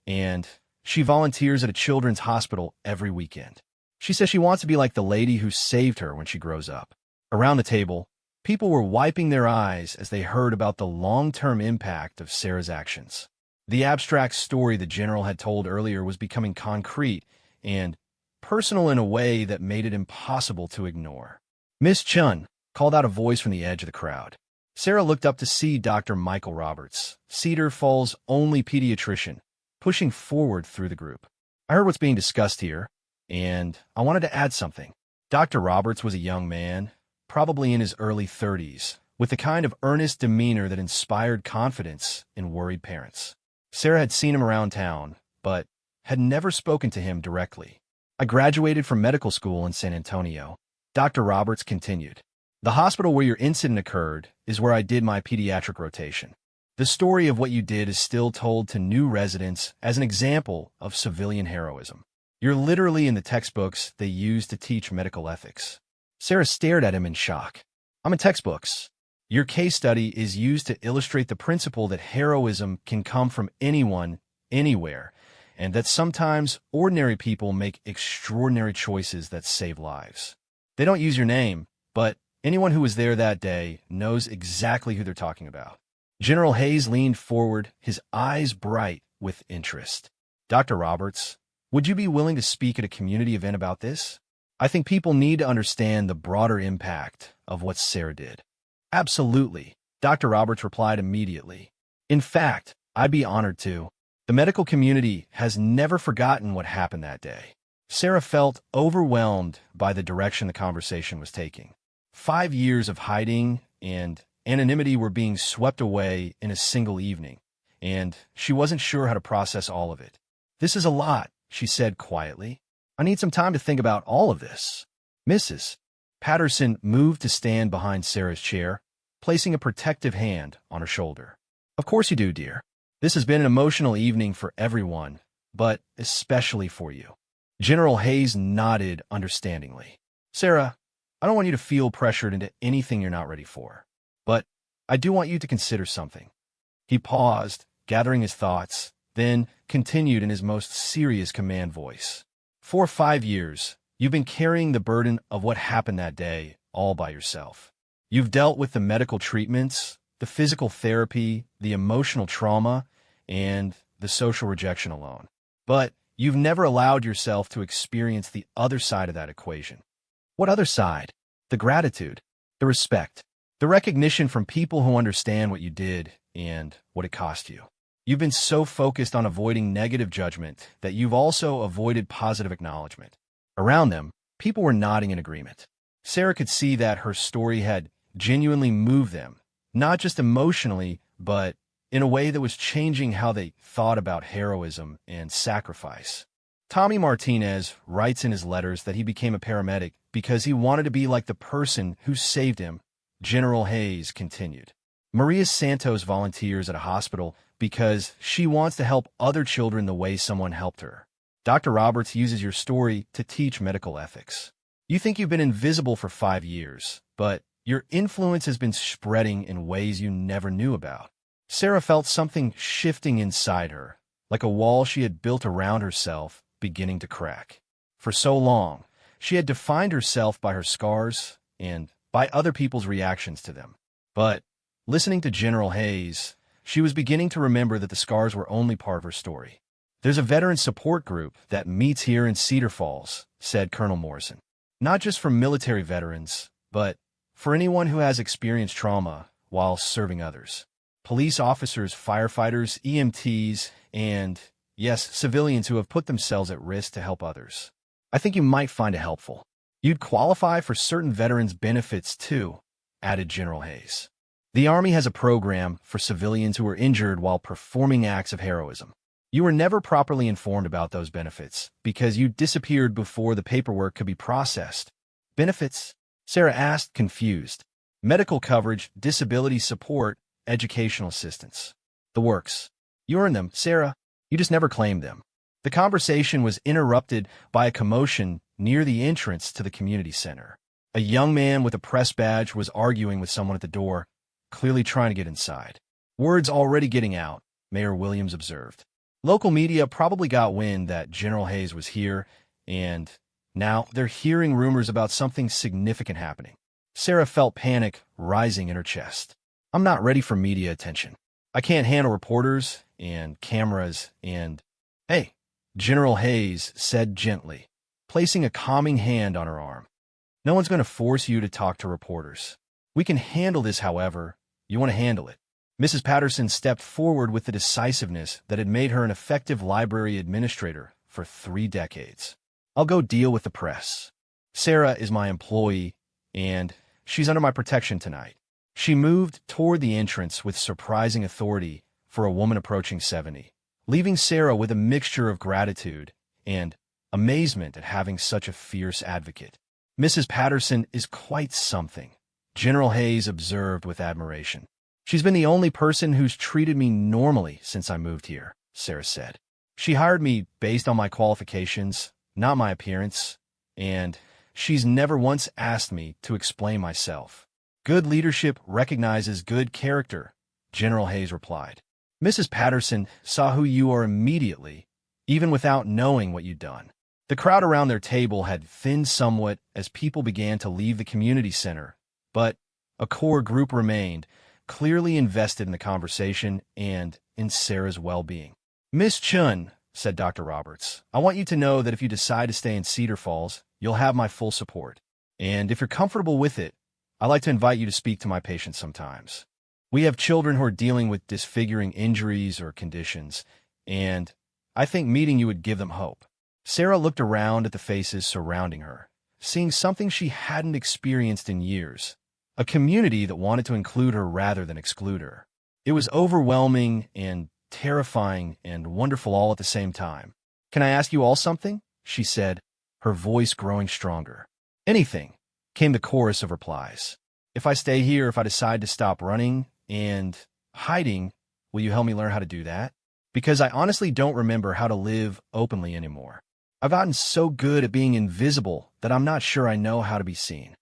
and she volunteers at a children's hospital every weekend. She says she wants to be like the lady who saved her when she grows up." Around the table, people were wiping their eyes as they heard about the long-term impact of Sarah's actions. The abstract story the general had told earlier was becoming concrete and personal in a way that made it impossible to ignore. "Miss Chun," called out a voice from the edge of the crowd. Sarah looked up to see Dr. Michael Roberts, Cedar Falls' only pediatrician, pushing forward through the group. I heard what's being discussed here, and I wanted to add something. Dr. Roberts was a young man, probably in his early 30s, with the kind of earnest demeanor that inspired confidence in worried parents. Sarah had seen him around town, but had never spoken to him directly. I graduated from medical school in San Antonio. Dr. Roberts continued. The hospital where your incident occurred is where I did my pediatric rotation. The story of what you did is still told to new residents as an example of civilian heroism. You're literally in the textbooks they use to teach medical ethics. Sarah stared at him in shock. I'm in textbooks. Your case study is used to illustrate the principle that heroism can come from anyone, anywhere, and that sometimes ordinary people make extraordinary choices that save lives. They don't use your name, but anyone who was there that day knows exactly who they're talking about. General Hayes leaned forward, his eyes bright with interest. Dr. Roberts, would you be willing to speak at a community event about this? I think people need to understand the broader impact of what Sarah did. Absolutely, Dr. Roberts replied immediately. In fact, I'd be honored to. The medical community has never forgotten what happened that day. Sarah felt overwhelmed by the direction the conversation was taking. 5 years of hiding and anonymity were being swept away in a single evening, and she wasn't sure how to process all of it. This is a lot, she said quietly. I need some time to think about all of this. Mrs. Patterson moved to stand behind Sarah's chair, placing a protective hand on her shoulder. Of course you do, dear. This has been an emotional evening for everyone, but especially for you. General Hayes nodded understandingly. Sarah, I don't want you to feel pressured into anything you're not ready for, but I do want you to consider something. He paused, gathering his thoughts, then continued in his most serious command voice. For 5 years, you've been carrying the burden of what happened that day all by yourself. You've dealt with the medical treatments, the physical therapy, the emotional trauma, and the social rejection alone. But you've never allowed yourself to experience the other side of that equation. What other side? The gratitude, the respect, the recognition from people who understand what you did and what it cost you. You've been so focused on avoiding negative judgment that you've also avoided positive acknowledgement. Around them, people were nodding in agreement. Sarah could see that her story had genuinely moved them, not just emotionally, but in a way that was changing how they thought about heroism and sacrifice. Tommy Martinez writes in his letters that he became a paramedic because he wanted to be like the person who saved him. General Hayes continued. Maria Santos volunteers at a hospital because she wants to help other children the way someone helped her. Dr. Roberts uses your story to teach medical ethics. You think you've been invisible for 5 years, but your influence has been spreading in ways you never knew about. Sarah felt something shifting inside her, like a wall she had built around herself beginning to crack. For so long, she had defined herself by her scars and by other people's reactions to them. But listening to General Hayes, she was beginning to remember that the scars were only part of her story. There's a veteran support group that meets here in Cedar Falls, said Colonel Morrison. Not just for military veterans, but for anyone who has experienced trauma while serving others. Police officers, firefighters, EMTs, and, yes, civilians who have put themselves at risk to help others. I think you might find it helpful. You'd qualify for certain veterans' benefits too, added General Hayes. The Army has a program for civilians who are injured while performing acts of heroism. You were never properly informed about those benefits because you disappeared before the paperwork could be processed. Benefits? Sarah asked, confused. Medical coverage, disability support, educational assistance. The works. You earned them, Sarah. You just never claimed them. The conversation was interrupted by a commotion near the entrance to the community center. A young man with a press badge was arguing with someone at the door, clearly trying to get inside. Words already getting out, Mayor Williams observed. Local media probably got wind that General Hayes was here, and now they're hearing rumors about something significant happening. Sarah felt panic rising in her chest. I'm not ready for media attention. I can't handle reporters and cameras and... Hey, General Hayes said gently, placing a calming hand on her arm. No one's going to force you to talk to reporters. We can handle this, however. You want to handle it. Mrs. Patterson stepped forward with the decisiveness that had made her an effective library administrator for 3 decades. I'll go deal with the press. Sarah is my employee, and she's under my protection tonight. She moved toward the entrance with surprising authority for a woman approaching 70, leaving Sarah with a mixture of gratitude and amazement at having such a fierce advocate. Mrs. Patterson is quite something, General Hayes observed with admiration. She's been the only person who's treated me normally since I moved here, Sarah said. She hired me based on my qualifications, not my appearance, and she's never once asked me to explain myself. Good leadership recognizes good character, General Hayes replied. Mrs. Patterson saw who you are immediately, even without knowing what you'd done. The crowd around their table had thinned somewhat as people began to leave the community center, but a core group remained, clearly invested in the conversation and in Sarah's well-being. Miss Chun, said Dr. Roberts, I want you to know that if you decide to stay in Cedar Falls, you'll have my full support. And if you're comfortable with it, I'd like to invite you to speak to my patients sometimes. We have children who are dealing with disfiguring injuries or conditions, and I think meeting you would give them hope. Sarah looked around at the faces surrounding her, seeing something she hadn't experienced in years, a community that wanted to include her rather than exclude her. It was overwhelming and terrifying and wonderful all at the same time. Can I ask you all something? She said, her voice growing stronger. Anything, came the chorus of replies. If I stay here, if I decide to stop running and hiding, will you help me learn how to do that? Because I honestly don't remember how to live openly anymore. I've gotten so good at being invisible that I'm not sure I know how to be seen.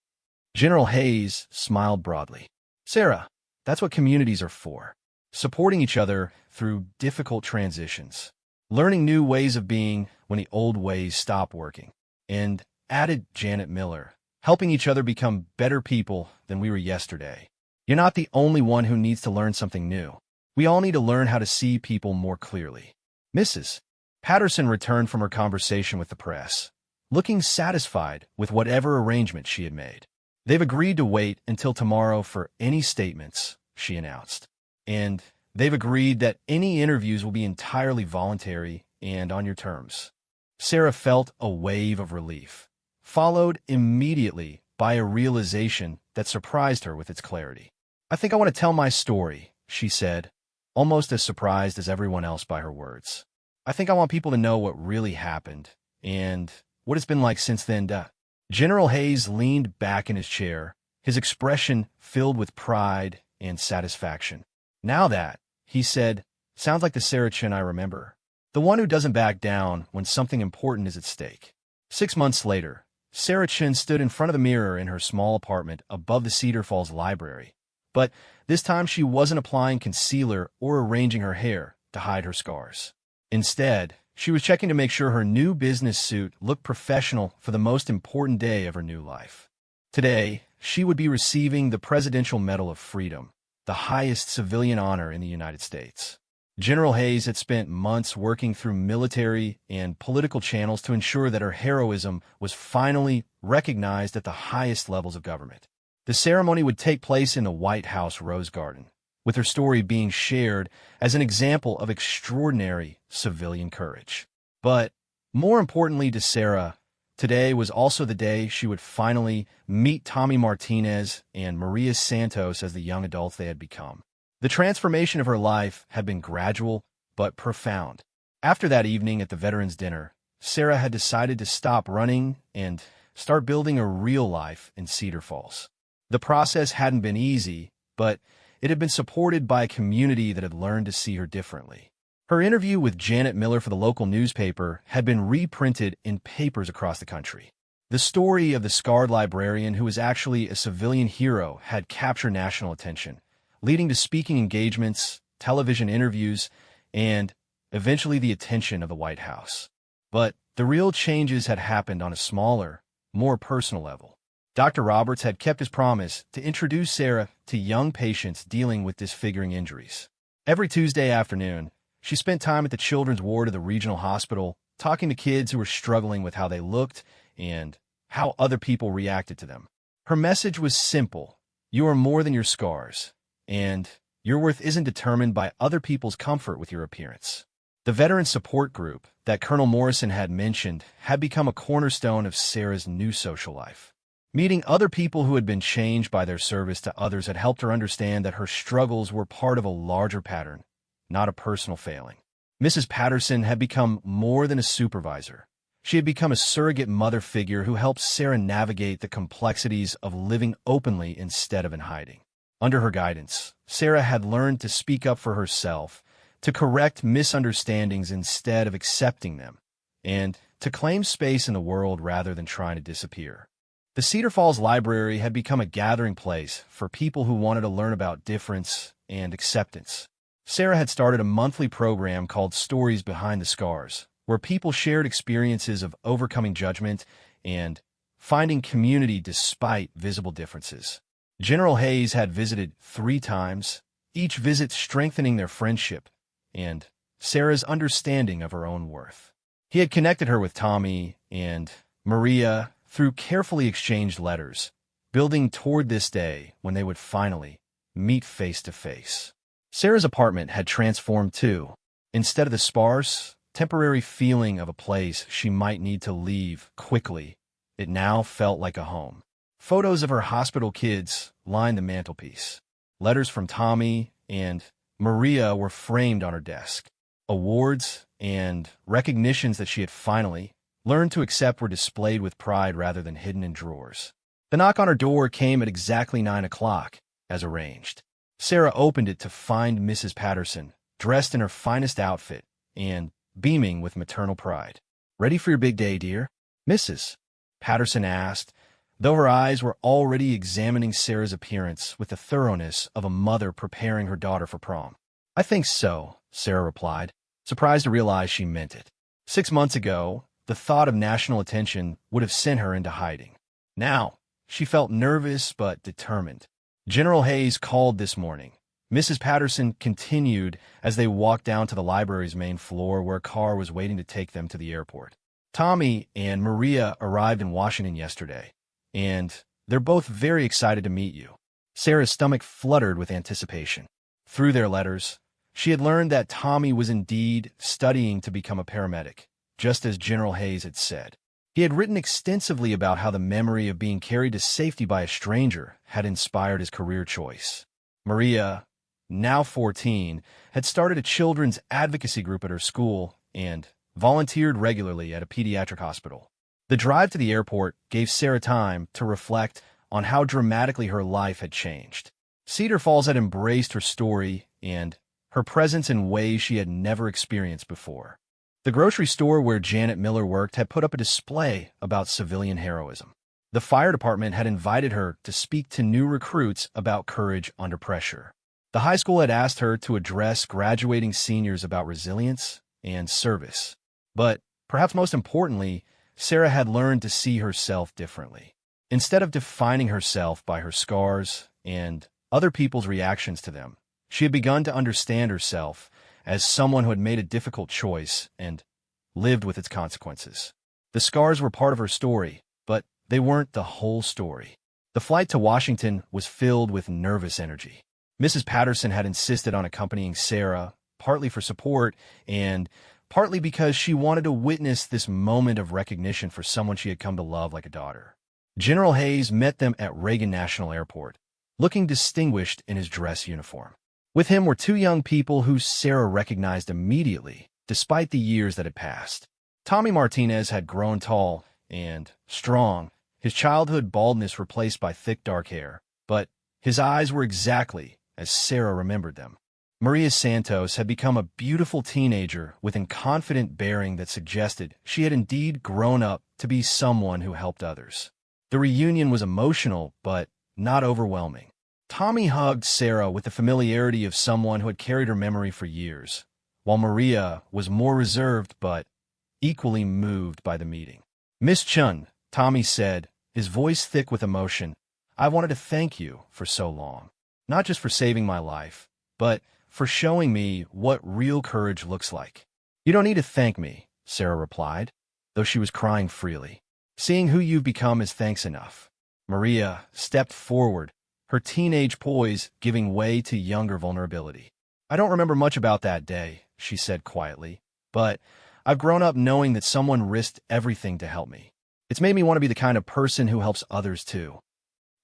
General Hayes smiled broadly. Sarah, that's what communities are for. Supporting each other through difficult transitions. Learning new ways of being when the old ways stop working. And, added Janet Miller, helping each other become better people than we were yesterday. You're not the only one who needs to learn something new. We all need to learn how to see people more clearly. Mrs. Patterson returned from her conversation with the press, looking satisfied with whatever arrangement she had made. They've agreed to wait until tomorrow for any statements, she announced. And they've agreed that any interviews will be entirely voluntary and on your terms. Sarah felt a wave of relief, followed immediately by a realization that surprised her with its clarity. I think I want to tell my story, she said, almost as surprised as everyone else by her words. I think I want people to know what really happened and what it's been like since then. General Hayes leaned back in his chair, his expression filled with pride and satisfaction. Now that, he said, sounds like the Sarah Chin I remember. The one who doesn't back down when something important is at stake. 6 months later, Sarah Chin stood in front of the mirror in her small apartment above the Cedar Falls Library. But this time she wasn't applying concealer or arranging her hair to hide her scars. Instead, she was checking to make sure her new business suit looked professional for the most important day of her new life. Today, she would be receiving the Presidential Medal of Freedom, the highest civilian honor in the United States. General Hayes had spent months working through military and political channels to ensure that her heroism was finally recognized at the highest levels of government. The ceremony would take place in the White House Rose Garden, with her story being shared as an example of extraordinary civilian courage. But more importantly to Sarah, today was also the day she would finally meet Tommy Martinez and Maria Santos as the young adults they had become. The transformation of her life had been gradual but profound. After that evening at the Veterans Dinner, Sarah had decided to stop running and start building a real life in Cedar Falls. The process hadn't been easy, but it had been supported by a community that had learned to see her differently. Her interview with Janet Miller for the local newspaper had been reprinted in papers across the country. The story of the scarred librarian who was actually a civilian hero had captured national attention, leading to speaking engagements, television interviews, and eventually the attention of the White House. But the real changes had happened on a smaller, more personal level. Dr. Roberts had kept his promise to introduce Sarah to young patients dealing with disfiguring injuries. Every Tuesday afternoon, she spent time at the children's ward of the regional hospital, talking to kids who were struggling with how they looked and how other people reacted to them. Her message was simple. You are more than your scars, and your worth isn't determined by other people's comfort with your appearance. The veteran support group that Colonel Morrison had mentioned had become a cornerstone of Sarah's new social life. Meeting other people who had been changed by their service to others had helped her understand that her struggles were part of a larger pattern, not a personal failing. Mrs. Patterson had become more than a supervisor. She had become a surrogate mother figure who helped Sarah navigate the complexities of living openly instead of in hiding. Under her guidance, Sarah had learned to speak up for herself, to correct misunderstandings instead of accepting them, and to claim space in the world rather than trying to disappear. The Cedar Falls Library had become a gathering place for people who wanted to learn about difference and acceptance. Sarah had started a monthly program called Stories Behind the Scars, where people shared experiences of overcoming judgment and finding community despite visible differences. General Hayes had visited 3 times, each visit strengthening their friendship and Sarah's understanding of her own worth. He had connected her with Tommy and Maria through carefully exchanged letters, building toward this day when they would finally meet face to face. Sarah's apartment had transformed too. Instead of the sparse, temporary feeling of a place she might need to leave quickly, it now felt like a home. Photos of her hospital kids lined the mantelpiece. Letters from Tommy and Maria were framed on her desk. Awards and recognitions that she had finally learned to accept were displayed with pride rather than hidden in drawers. The knock on her door came at exactly 9 o'clock, as arranged. Sarah opened it to find Mrs. Patterson, dressed in her finest outfit and beaming with maternal pride. "Ready for your big day, dear?" Mrs. Patterson asked, though her eyes were already examining Sarah's appearance with the thoroughness of a mother preparing her daughter for prom. "I think so," Sarah replied, surprised to realize she meant it. 6 months ago, the thought of national attention would have sent her into hiding. Now, she felt nervous but determined. General Hayes called this morning. Mrs. Patterson continued as they walked down to the library's main floor where a car was waiting to take them to the airport. "Tommy and Maria arrived in Washington yesterday, and they're both very excited to meet you." Sarah's stomach fluttered with anticipation. Through their letters, she had learned that Tommy was indeed studying to become a paramedic, just as General Hayes had said. He had written extensively about how the memory of being carried to safety by a stranger had inspired his career choice. Maria, now 14, had started a children's advocacy group at her school and volunteered regularly at a pediatric hospital. The drive to the airport gave Sarah time to reflect on how dramatically her life had changed. Cedar Falls had embraced her story and her presence in ways she had never experienced before. The grocery store where Janet Miller worked had put up a display about civilian heroism. The fire department had invited her to speak to new recruits about courage under pressure. The high school had asked her to address graduating seniors about resilience and service. But, perhaps most importantly, Sarah had learned to see herself differently. Instead of defining herself by her scars and other people's reactions to them, she had begun to understand herself as someone who had made a difficult choice and lived with its consequences. The scars were part of her story, but they weren't the whole story. The flight to Washington was filled with nervous energy. Mrs. Patterson had insisted on accompanying Sarah, partly for support and partly because she wanted to witness this moment of recognition for someone she had come to love like a daughter. General Hayes met them at Reagan National Airport, looking distinguished in his dress uniform. With him were 2 young people who Sarah recognized immediately, despite the years that had passed. Tommy Martinez had grown tall and strong, his childhood baldness replaced by thick dark hair, but his eyes were exactly as Sarah remembered them. Maria Santos had become a beautiful teenager with a confident bearing that suggested she had indeed grown up to be someone who helped others. The reunion was emotional, but not overwhelming. Tommy hugged Sarah with the familiarity of someone who had carried her memory for years, while Maria was more reserved but equally moved by the meeting. "Miss Chun," Tommy said, his voice thick with emotion, "I wanted to thank you for so long. Not just for saving my life, but for showing me what real courage looks like." "You don't need to thank me," Sarah replied, though she was crying freely. "Seeing who you've become is thanks enough." Maria stepped forward, her teenage poise giving way to younger vulnerability. "I don't remember much about that day," she said quietly, "but I've grown up knowing that someone risked everything to help me. It's made me want to be the kind of person who helps others too."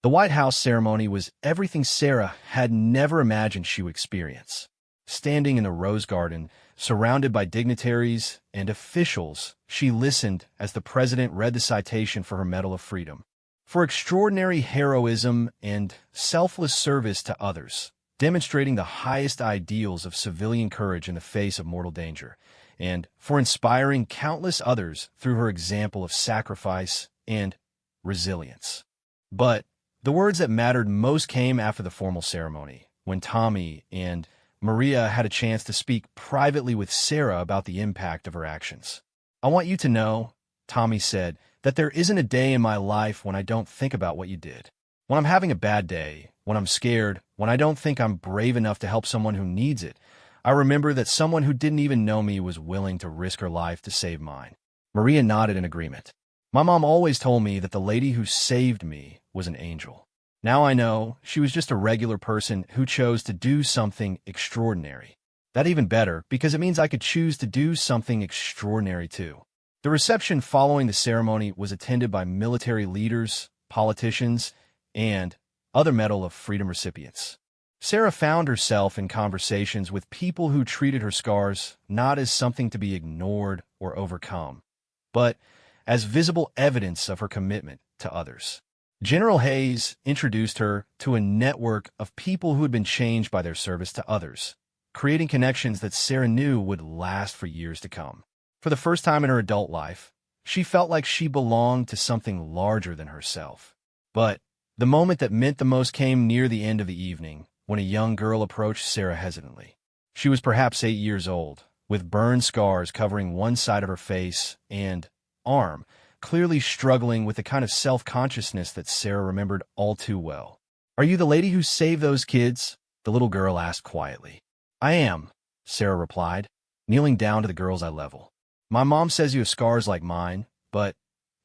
The White House ceremony was everything Sarah had never imagined she would experience. Standing in the Rose Garden, surrounded by dignitaries and officials, she listened as the president read the citation for her Medal of Freedom. For extraordinary heroism and selfless service to others, demonstrating the highest ideals of civilian courage in the face of mortal danger, and for inspiring countless others through her example of sacrifice and resilience. But the words that mattered most came after the formal ceremony, when Tommy and Maria had a chance to speak privately with Sarah about the impact of her actions. "I want you to know," Tommy said, "that there isn't a day in my life when I don't think about what you did. When I'm having a bad day, when I'm scared, when I don't think I'm brave enough to help someone who needs it, I remember that someone who didn't even know me was willing to risk her life to save mine." Maria nodded in agreement. "My mom always told me that the lady who saved me was an angel. Now I know she was just a regular person who chose to do something extraordinary. That's even better, because it means I could choose to do something extraordinary too." The reception following the ceremony was attended by military leaders, politicians, and other Medal of Freedom recipients. Sarah found herself in conversations with people who treated her scars not as something to be ignored or overcome, but as visible evidence of her commitment to others. General Hayes introduced her to a network of people who had been changed by their service to others, creating connections that Sarah knew would last for years to come. For the first time in her adult life, she felt like she belonged to something larger than herself. But the moment that meant the most came near the end of the evening, when a young girl approached Sarah hesitantly. She was perhaps 8 years old, with burn scars covering one side of her face and arm, clearly struggling with the kind of self-consciousness that Sarah remembered all too well. "Are you the lady who saved those kids?" the little girl asked quietly. "I am," Sarah replied, kneeling down to the girl's eye level. "My mom says you have scars like mine, but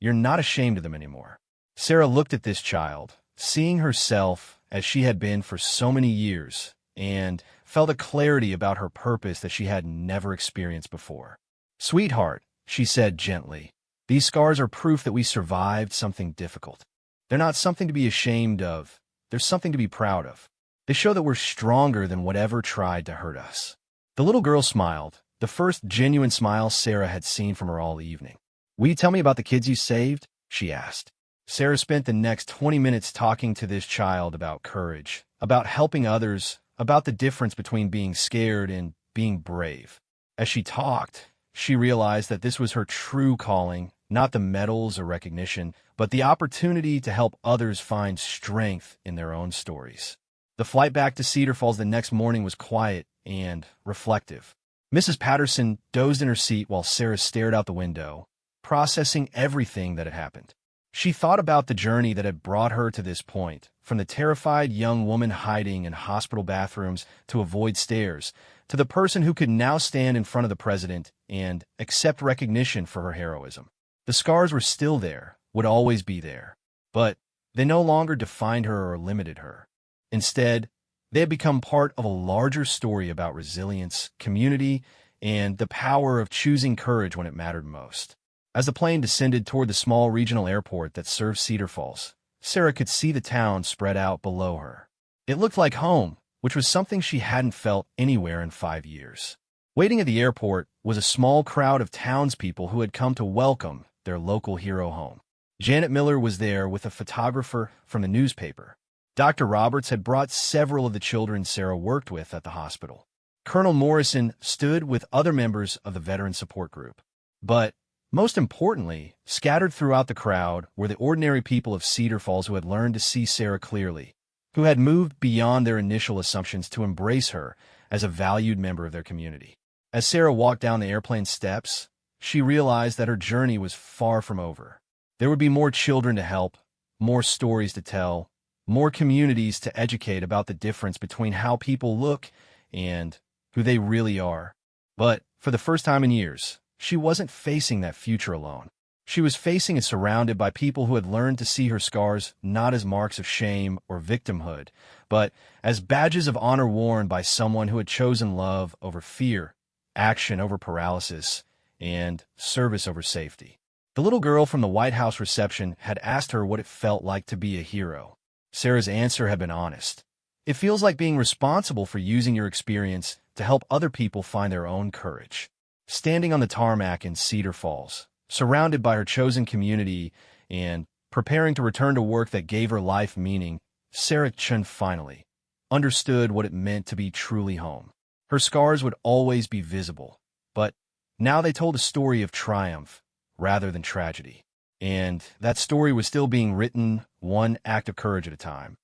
you're not ashamed of them anymore." Sarah looked at this child, seeing herself as she had been for so many years, and felt a clarity about her purpose that she had never experienced before. "Sweetheart," she said gently, "these scars are proof that we survived something difficult. They're not something to be ashamed of. They're something to be proud of. They show that we're stronger than whatever tried to hurt us." The little girl smiled, the first genuine smile Sarah had seen from her all evening. "Will you tell me about the kids you saved?" she asked. Sarah spent the next 20 minutes talking to this child about courage, about helping others, about the difference between being scared and being brave. As she talked, she realized that this was her true calling, not the medals or recognition, but the opportunity to help others find strength in their own stories. The flight back to Cedar Falls the next morning was quiet and reflective. Mrs. Patterson dozed in her seat while Sarah stared out the window, processing everything that had happened. She thought about the journey that had brought her to this point, from the terrified young woman hiding in hospital bathrooms to avoid stairs, to the person who could now stand in front of the president and accept recognition for her heroism. The scars were still there, would always be there, but they no longer defined her or limited her. Instead, they had become part of a larger story about resilience, community, and the power of choosing courage when it mattered most. As the plane descended toward the small regional airport that served Cedar Falls, Sarah could see the town spread out below her. It looked like home, which was something she hadn't felt anywhere in 5 years. Waiting at the airport was a small crowd of townspeople who had come to welcome their local hero home. Janet Miller was there with a photographer from the newspaper. Dr. Roberts had brought several of the children Sarah worked with at the hospital. Colonel Morrison stood with other members of the veteran support group. But most importantly, scattered throughout the crowd were the ordinary people of Cedar Falls who had learned to see Sarah clearly, who had moved beyond their initial assumptions to embrace her as a valued member of their community. As Sarah walked down the airplane steps, she realized that her journey was far from over. There would be more children to help, more stories to tell, more communities to educate about the difference between how people look and who they really are. But for the first time in years, she wasn't facing that future alone. She was facing and surrounded by people who had learned to see her scars not as marks of shame or victimhood, but as badges of honor worn by someone who had chosen love over fear, action over paralysis, and service over safety. The little girl from the White House reception had asked her what it felt like to be a hero. Sarah's answer had been honest. It feels like being responsible for using your experience to help other people find their own courage. Standing on the tarmac in Cedar Falls, surrounded by her chosen community and preparing to return to work that gave her life meaning, Sarah Chun finally understood what it meant to be truly home. Her scars would always be visible, but now they told a story of triumph rather than tragedy. And that story was still being written one act of courage at a time.